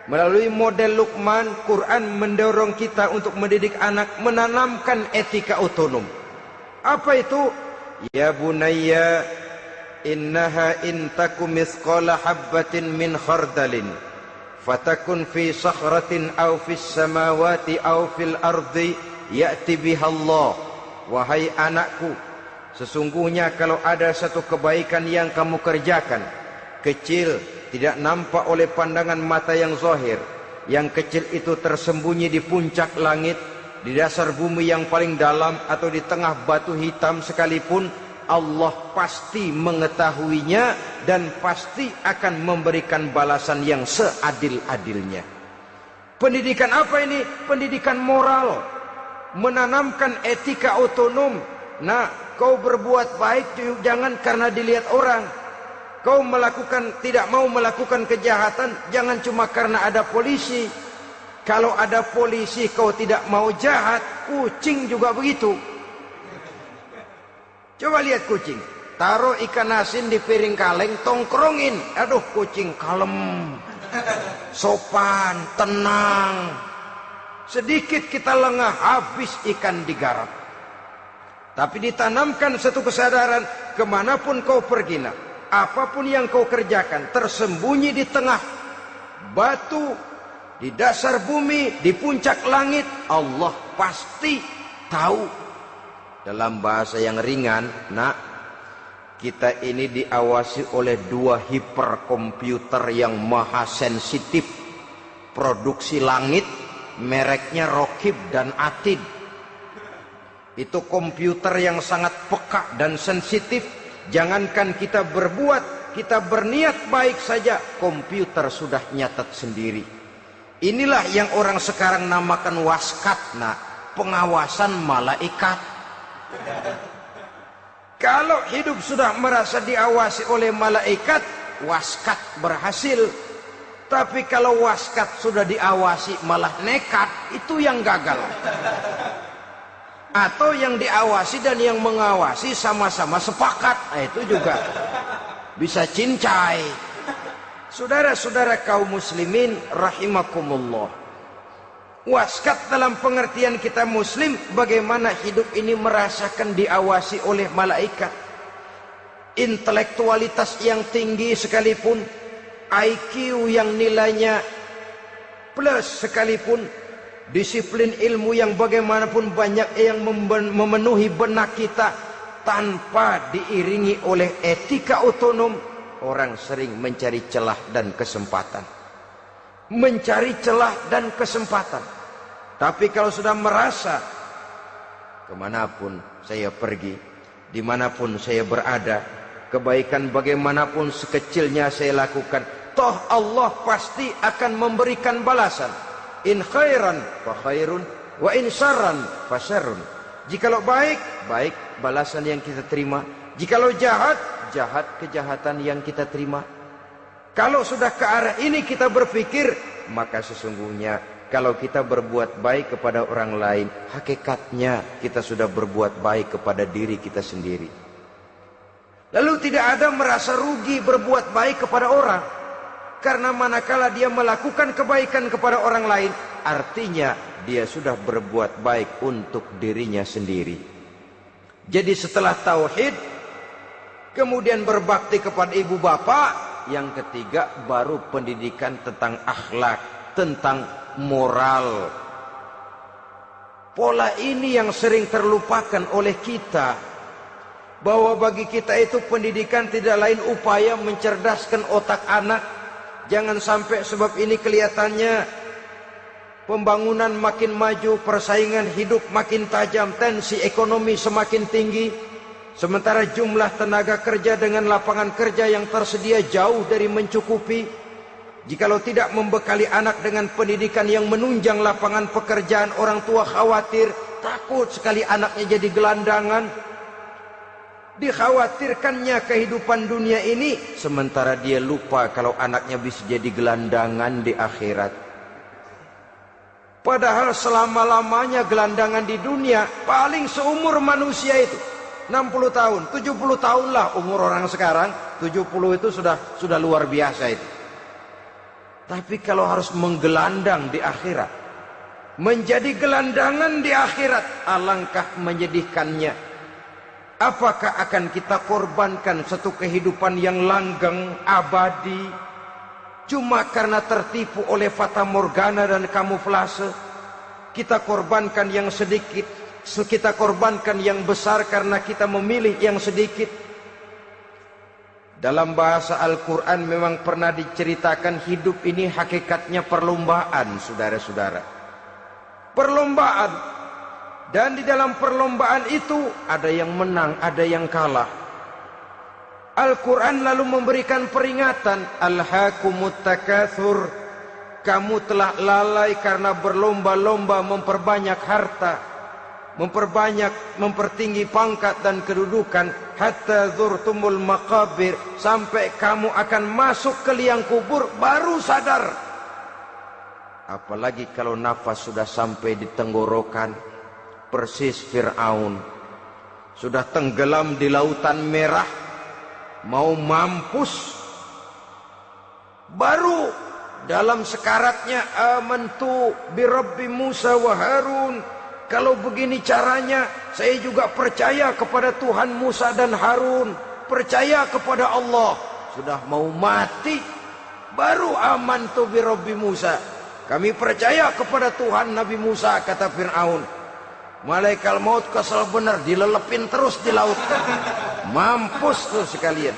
melalui model Luqman, Quran mendorong kita untuk mendidik anak, menanamkan etika otonom. Apa itu? Ya bunayya, innaha in takum mithqala habbatin min khardalin fatakun fi sakhratin aw fis samawati aw fil ardi ya'ti biha Allah. Wahai anakku, sesungguhnya kalau ada satu kebaikan yang kamu kerjakan, kecil, tidak nampak oleh pandangan mata yang zahir, yang kecil itu tersembunyi di puncak langit, di dasar bumi yang paling dalam, atau di tengah batu hitam sekalipun, Allah pasti mengetahuinya dan pasti akan memberikan balasan yang seadil-adilnya. Pendidikan apa ini? Pendidikan moral, menanamkan etika otonom. Nah, kau berbuat baik jangan karena dilihat orang. Kau tidak mau melakukan kejahatan jangan cuma karena ada polisi. Kalau ada polisi kau tidak mau jahat, kucing juga begitu. Coba lihat kucing, taruh ikan asin di piring kaleng, tongkrongin. Aduh, kucing kalem, sopan, tenang. Sedikit kita lengah, habis ikan digarap. Tapi ditanamkan satu kesadaran, kemanapun kau pergi, apapun yang kau kerjakan, tersembunyi di tengah batu, di dasar bumi, di puncak langit, Allah pasti tahu. Dalam bahasa yang ringan, kita ini diawasi oleh dua hiperkomputer yang maha sensitif. Produksi langit mereknya Rokib dan Atid. Itu komputer yang sangat peka dan sensitif. Jangankan kita berbuat, kita berniat baik saja, komputer sudah nyatat sendiri. Inilah yang orang sekarang namakan waskat, nah, pengawasan malaikat. Kalau hidup sudah merasa diawasi oleh malaikat, waskat berhasil. Tapi kalau waskat sudah diawasi malah nekat, itu yang gagal. Atau yang diawasi dan yang mengawasi sama-sama sepakat, nah, itu juga bisa cincai. Saudara-saudara kaum muslimin rahimakumullah, waskat dalam pengertian kita muslim, bagaimana hidup ini merasakan diawasi oleh malaikat. Intelektualitas yang tinggi sekalipun, IQ yang nilainya plus sekalipun, disiplin ilmu yang bagaimanapun banyak yang memenuhi benak kita, tanpa diiringi oleh etika otonom, orang sering mencari celah dan kesempatan. Mencari celah dan kesempatan. Tapi kalau sudah merasa, kemanapun saya pergi, dimanapun saya berada, kebaikan bagaimanapun sekecilnya saya lakukan, toh Allah pasti akan memberikan balasan. In khairan fa khairun, wa in syarran fa syarrun. Jikalau baik, baik balasan yang kita terima. Jikalau jahat, jahat kejahatan yang kita terima. Kalau sudah ke arah ini kita berpikir, maka sesungguhnya kalau kita berbuat baik kepada orang lain, hakikatnya kita sudah berbuat baik kepada diri kita sendiri. Lalu tidak ada merasa rugi berbuat baik kepada orang. Karena manakala dia melakukan kebaikan kepada orang lain, artinya dia sudah berbuat baik untuk dirinya sendiri. Jadi setelah tauhid, kemudian berbakti kepada ibu bapak, yang ketiga baru pendidikan tentang akhlak, tentang moral. Pola ini yang sering terlupakan oleh kita, bahwa bagi kita itu pendidikan tidak lain upaya mencerdaskan otak anak. Jangan sampai sebab ini kelihatannya pembangunan makin maju, persaingan hidup makin tajam, tensi ekonomi semakin tinggi, sementara jumlah tenaga kerja dengan lapangan kerja yang tersedia jauh dari mencukupi. Jikalau tidak membekali anak dengan pendidikan yang menunjang lapangan pekerjaan, orang tua khawatir, takut sekali anaknya jadi gelandangan. Dikhawatirkannya kehidupan dunia ini, sementara dia lupa kalau anaknya bisa jadi gelandangan di akhirat. Padahal selama-lamanya gelandangan di dunia paling seumur manusia itu 60 tahun, 70 tahun lah umur orang sekarang. 70 itu sudah luar biasa itu. Tapi kalau harus menggelandang di akhirat, menjadi gelandangan di akhirat, alangkah menyedihkannya. Apakah akan kita korbankan satu kehidupan yang langgeng, abadi, cuma karena tertipu oleh fata morgana dan kamuflase? Kita korbankan yang sedikit, kita korbankan yang besar karena kita memilih yang sedikit. Dalam bahasa Al-Quran memang pernah diceritakan hidup ini hakikatnya perlombaan, saudara-saudara. Perlombaan. Dan di dalam perlombaan itu ada yang menang, ada yang kalah. Al-Quran lalu memberikan peringatan, Alhaakumut takatsur, kamu telah lalai karena berlomba-lomba memperbanyak harta, mempertinggi pangkat dan kedudukan, hatta zurtumul maqabir, sampai kamu akan masuk ke liang kubur baru sadar. Apalagi kalau nafas sudah sampai di tenggorokan. Persis Fir'aun sudah tenggelam di lautan merah, mau mampus, baru dalam sekaratnya amantu bi Rabbi Musa wa Harun. Kalau begini caranya, saya juga percaya kepada Tuhan Musa dan Harun, percaya kepada Allah. Sudah mau mati, baru amantu bi Rabbi Musa, kami percaya kepada Tuhan Nabi Musa, kata Fir'aun. Malaikat maut kesal benar, dilelepin terus di laut, mampus tuh sekalian.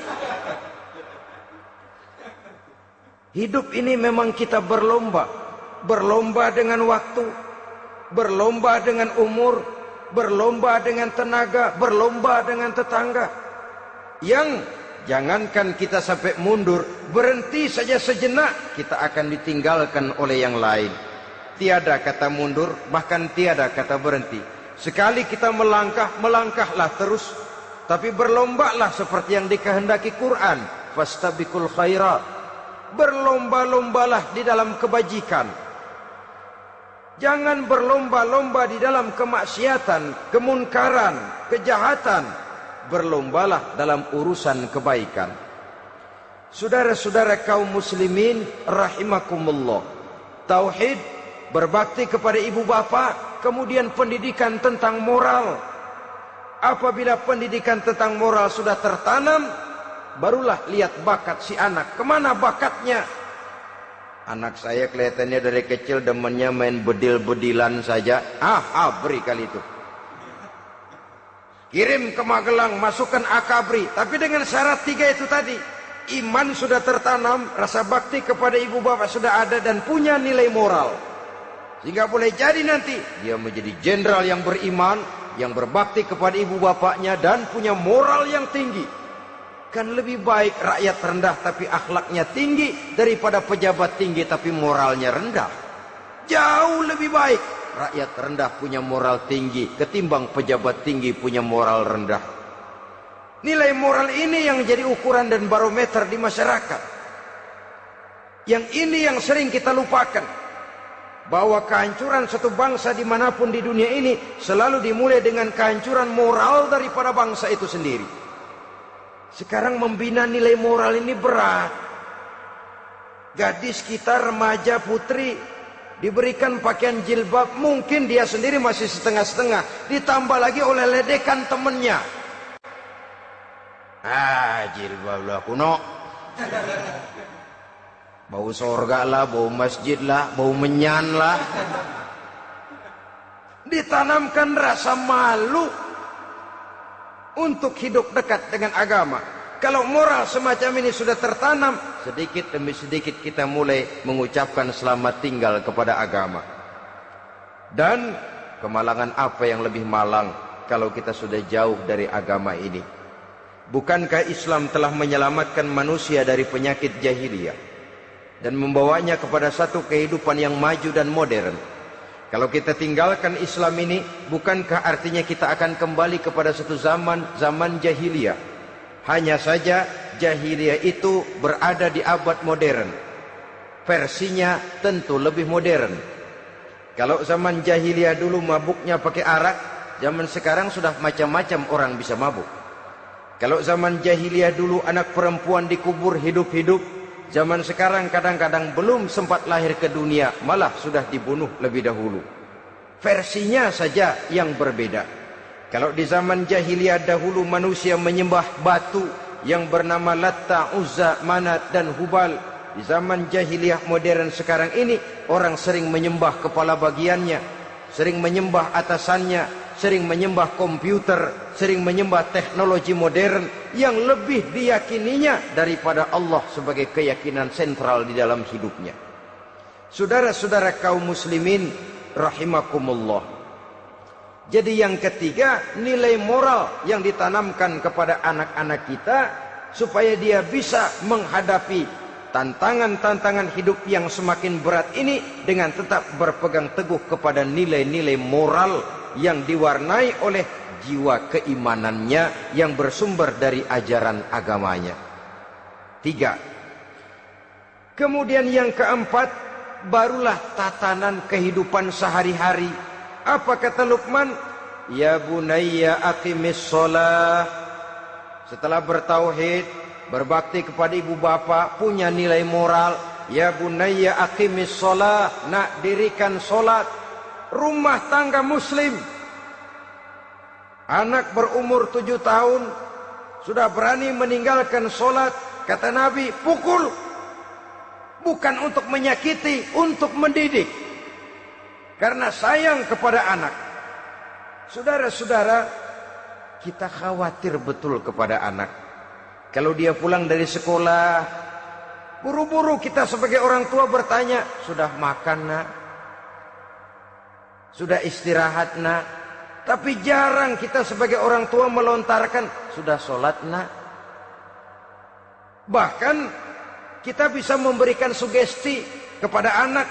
Hidup ini memang kita berlomba. berlomba dengan waktu, berlomba dengan umur, berlomba dengan tenaga, berlomba dengan tetangga. Yang jangankan kita sampai mundur, berhenti saja sejenak, kita akan ditinggalkan oleh yang lain. Tiada kata mundur, bahkan tiada kata berhenti. Sekali kita melangkah, melangkahlah terus. Tapi berlombalah seperti yang dikehendaki Quran. Fastabiqul khairat. Berlomba-lombalah di dalam kebajikan. Jangan berlomba-lomba di dalam kemaksiatan, kemunkaran, kejahatan. Berlombalah dalam urusan kebaikan. Saudara-saudara kaum muslimin rahimakumullah. Tauhid, berbakti kepada ibu bapa, kemudian pendidikan tentang moral. Apabila pendidikan tentang moral sudah tertanam, barulah lihat bakat si anak. Kemana bakatnya? Anak saya kelihatannya dari kecil demennya main bedil-bedilan saja. Beri kali itu. Kirim ke Magelang, masukkan akabri. Tapi dengan syarat 3 itu tadi. Iman sudah tertanam, rasa bakti kepada ibu bapak sudah ada, dan punya nilai moral. Sehingga boleh jadi nanti dia menjadi jenderal yang beriman, yang berbakti kepada ibu bapaknya, dan punya moral yang tinggi. Kan lebih baik rakyat rendah tapi akhlaknya tinggi, daripada pejabat tinggi tapi moralnya rendah. Jauh lebih baik rakyat rendah punya moral tinggi ketimbang pejabat tinggi punya moral rendah. Nilai moral ini yang jadi ukuran dan barometer di masyarakat. Yang ini yang sering kita lupakan, bahwa kehancuran satu bangsa dimanapun di dunia ini selalu dimulai dengan kehancuran moral daripada bangsa itu sendiri. Sekarang membina nilai moral ini berat. Gadis kita, remaja, putri, diberikan pakaian jilbab, mungkin dia sendiri masih setengah-setengah, ditambah lagi oleh ledekan temennya. Jilbab lah kuno, bau sorga lah, bau masjid lah, bau menyan lah. Ditanamkan rasa malu untuk hidup dekat dengan agama. Kalau moral semacam ini sudah tertanam, sedikit demi sedikit kita mulai mengucapkan selamat tinggal kepada agama. Dan kemalangan apa yang lebih malang kalau kita sudah jauh dari agama ini? Bukankah Islam telah menyelamatkan manusia dari penyakit jahiliyah dan membawanya kepada satu kehidupan yang maju dan modern? Kalau kita tinggalkan Islam ini, bukankah artinya kita akan kembali kepada satu zaman jahiliyah? Hanya saja jahiliyah itu berada di abad modern. Versinya tentu lebih modern. Kalau zaman jahiliyah dulu mabuknya pakai arak, zaman sekarang sudah macam-macam orang bisa mabuk. Kalau zaman jahiliyah dulu anak perempuan dikubur hidup-hidup, zaman sekarang kadang-kadang belum sempat lahir ke dunia, malah sudah dibunuh lebih dahulu. Versinya saja yang berbeda. Kalau di zaman jahiliyah dahulu manusia menyembah batu yang bernama Latta, Uzza, Manat, dan Hubal. Di zaman jahiliyah modern sekarang ini, orang sering menyembah kepala bagiannya, sering menyembah atasannya, sering menyembah komputer, sering menyembah teknologi modern yang lebih diyakininya daripada Allah sebagai keyakinan sentral di dalam hidupnya. Saudara-saudara kaum muslimin rahimakumullah. Jadi yang ketiga, nilai moral yang ditanamkan kepada anak-anak kita supaya dia bisa menghadapi tantangan-tantangan hidup yang semakin berat ini dengan tetap berpegang teguh kepada nilai-nilai moral yang diwarnai oleh jiwa keimanannya yang bersumber dari ajaran agamanya. 3. Kemudian yang keempat, barulah tatanan kehidupan sehari-hari. Apa kata Luqman? Ya bunayya aqimis shalah. Setelah bertauhid, berbakti kepada ibu bapa, punya nilai moral. Ya bunayya aqimis shalah, nak dirikan solat. Rumah tangga muslim. Anak berumur 7 tahun sudah berani meninggalkan solat. Kata Nabi, pukul. Bukan untuk menyakiti, untuk mendidik. Karena sayang kepada anak. Saudara-saudara, kita khawatir betul kepada anak. Kalau dia pulang dari sekolah, Buru-buru kita sebagai orang tua bertanya, sudah makan nak? Sudah istirahat nak? Tapi jarang kita sebagai orang tua melontarkan, sudah sholat nak? Bahkan kita bisa memberikan sugesti kepada anak.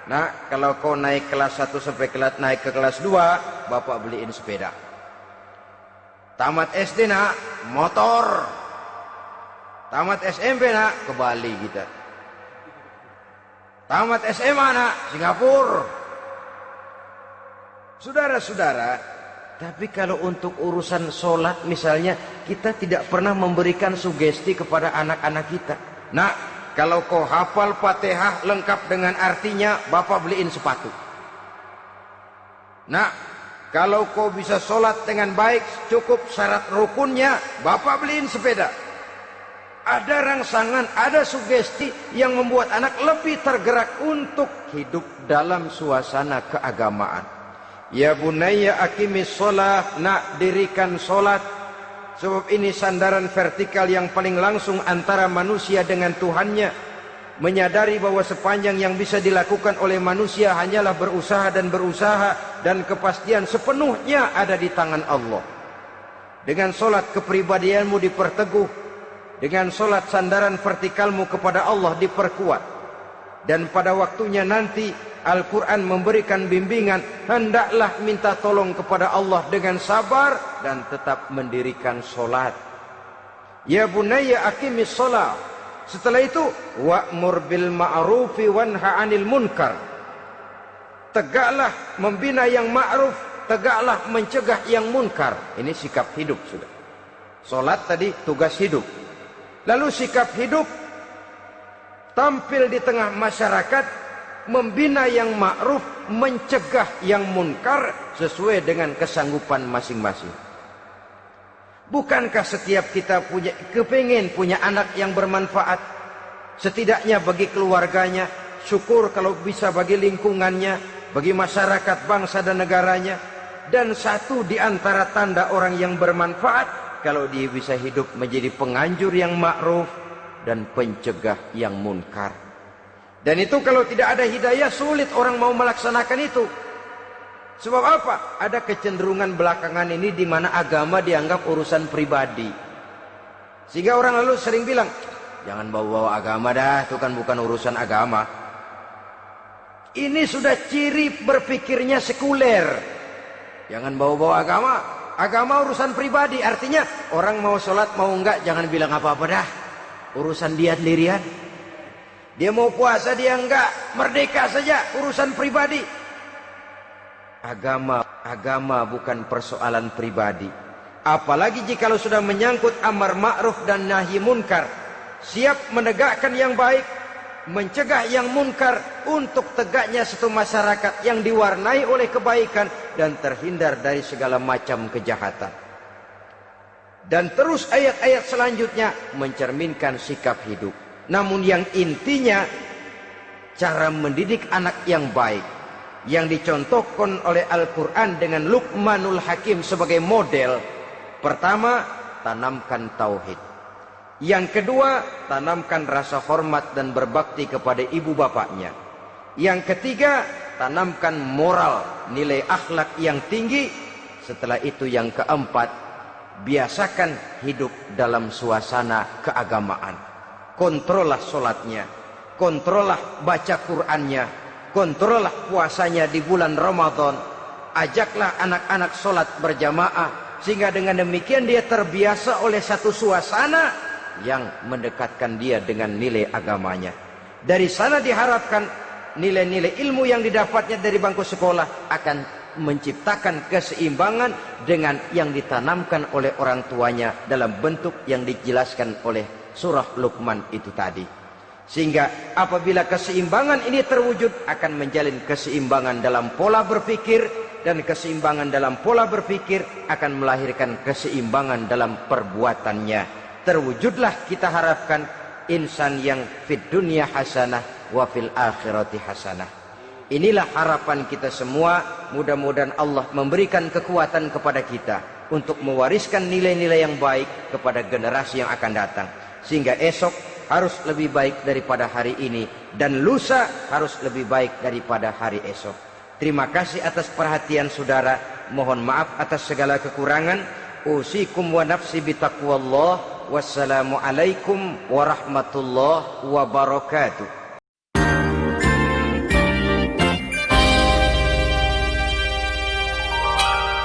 Nah, kalau kau naik kelas 1 sampai naik ke kelas 2, bapak beliin sepeda. Tamat SD nak, motor. Tamat SMP nak, ke Bali kita. Tamat SMA nak, Singapura. Saudara-saudara, tapi kalau untuk urusan sholat misalnya, kita tidak pernah memberikan sugesti kepada anak-anak kita. Nah, kalau kau hafal Fatihah lengkap dengan artinya, bapak beliin sepatu. Nah, kalau kau bisa sholat dengan baik, cukup syarat rukunnya, bapak beliin sepeda. Ada rangsangan, ada sugesti yang membuat anak lebih tergerak untuk hidup dalam suasana keagamaan. Ya bunayya aqimis sholat, nak dirikan sholat. Sebab ini sandaran vertikal yang paling langsung antara manusia dengan Tuhannya. Menyadari bahwa sepanjang yang bisa dilakukan oleh manusia hanyalah berusaha, dan kepastian sepenuhnya ada di tangan Allah. Dengan sholat kepribadianmu diperteguh, dengan sholat sandaran vertikalmu kepada Allah diperkuat. Dan pada waktunya nanti Al-Quran memberikan bimbingan, hendaklah minta tolong kepada Allah dengan sabar dan tetap mendirikan sholat. Ya bunayya aqimis sholat. Setelah itu, wa'mur bil ma'rufi wanha 'anil munkar. Tegaklah membina yang ma'ruf, tegaklah mencegah yang munkar. Ini sikap hidup sudah. Sholat tadi tugas hidup. Lalu sikap hidup tampil di tengah masyarakat, membina yang ma'ruf, mencegah yang munkar sesuai dengan kesanggupan masing-masing. Bukankah setiap kita kepingin punya anak yang bermanfaat, setidaknya bagi keluarganya, syukur kalau bisa bagi lingkungannya, bagi masyarakat, bangsa dan negaranya. Dan satu di antara tanda orang yang bermanfaat, kalau dia bisa hidup menjadi penganjur yang ma'ruf dan pencegah yang munkar. Dan itu kalau tidak ada hidayah, sulit orang mau melaksanakan itu. Sebab apa? Ada kecenderungan belakangan ini di mana agama dianggap urusan pribadi. Sehingga orang lalu sering bilang, jangan bawa-bawa agama dah, itu kan bukan urusan agama. Ini sudah ciri berpikirnya sekuler. Jangan bawa-bawa agama. Agama urusan pribadi, artinya orang mau sholat mau enggak, jangan bilang apa-apa dah. Urusan dia sendirian. Dia mau puasa dia enggak, merdeka saja, urusan pribadi. Agama bukan persoalan pribadi. Apalagi jika sudah menyangkut amar ma'ruf dan nahi munkar. Siap menegakkan yang baik, mencegah yang munkar, untuk tegaknya satu masyarakat yang diwarnai oleh kebaikan dan terhindar dari segala macam kejahatan. Dan terus ayat-ayat selanjutnya mencerminkan sikap hidup. Namun yang intinya, cara mendidik anak yang baik yang dicontohkan oleh Al-Quran dengan Luqmanul Hakim sebagai model. Pertama, tanamkan tauhid. Yang kedua, tanamkan rasa hormat dan berbakti kepada ibu bapaknya. Yang ketiga, tanamkan moral, nilai akhlak yang tinggi. Setelah itu yang keempat, biasakan hidup dalam suasana keagamaan. Kontrollah sholatnya, kontrollah baca Qur'annya, kontrollah puasanya di bulan Ramadan. Ajaklah anak-anak sholat berjamaah, sehingga dengan demikian dia terbiasa oleh satu suasana yang mendekatkan dia dengan nilai agamanya. Dari sana diharapkan nilai-nilai ilmu yang didapatnya dari bangku sekolah akan menciptakan keseimbangan dengan yang ditanamkan oleh orang tuanya dalam bentuk yang dijelaskan oleh surah Luqman itu tadi. Sehingga apabila keseimbangan ini terwujud, akan menjalin keseimbangan dalam pola berpikir, dan keseimbangan dalam pola berpikir akan melahirkan keseimbangan dalam perbuatannya. Terwujudlah kita harapkan insan yang fid dunya hasanah wa fil akhirati hasanah. Inilah harapan kita semua. Mudah-mudahan Allah memberikan kekuatan kepada kita untuk mewariskan nilai-nilai yang baik kepada generasi yang akan datang, sehingga esok harus lebih baik daripada hari ini, dan lusa harus lebih baik daripada hari esok. Terima kasih atas perhatian saudara. Mohon maaf atas segala kekurangan. Usikum wa nafsi bitaqwallah. Wassalamualaikum warahmatullahi wabarakatuh.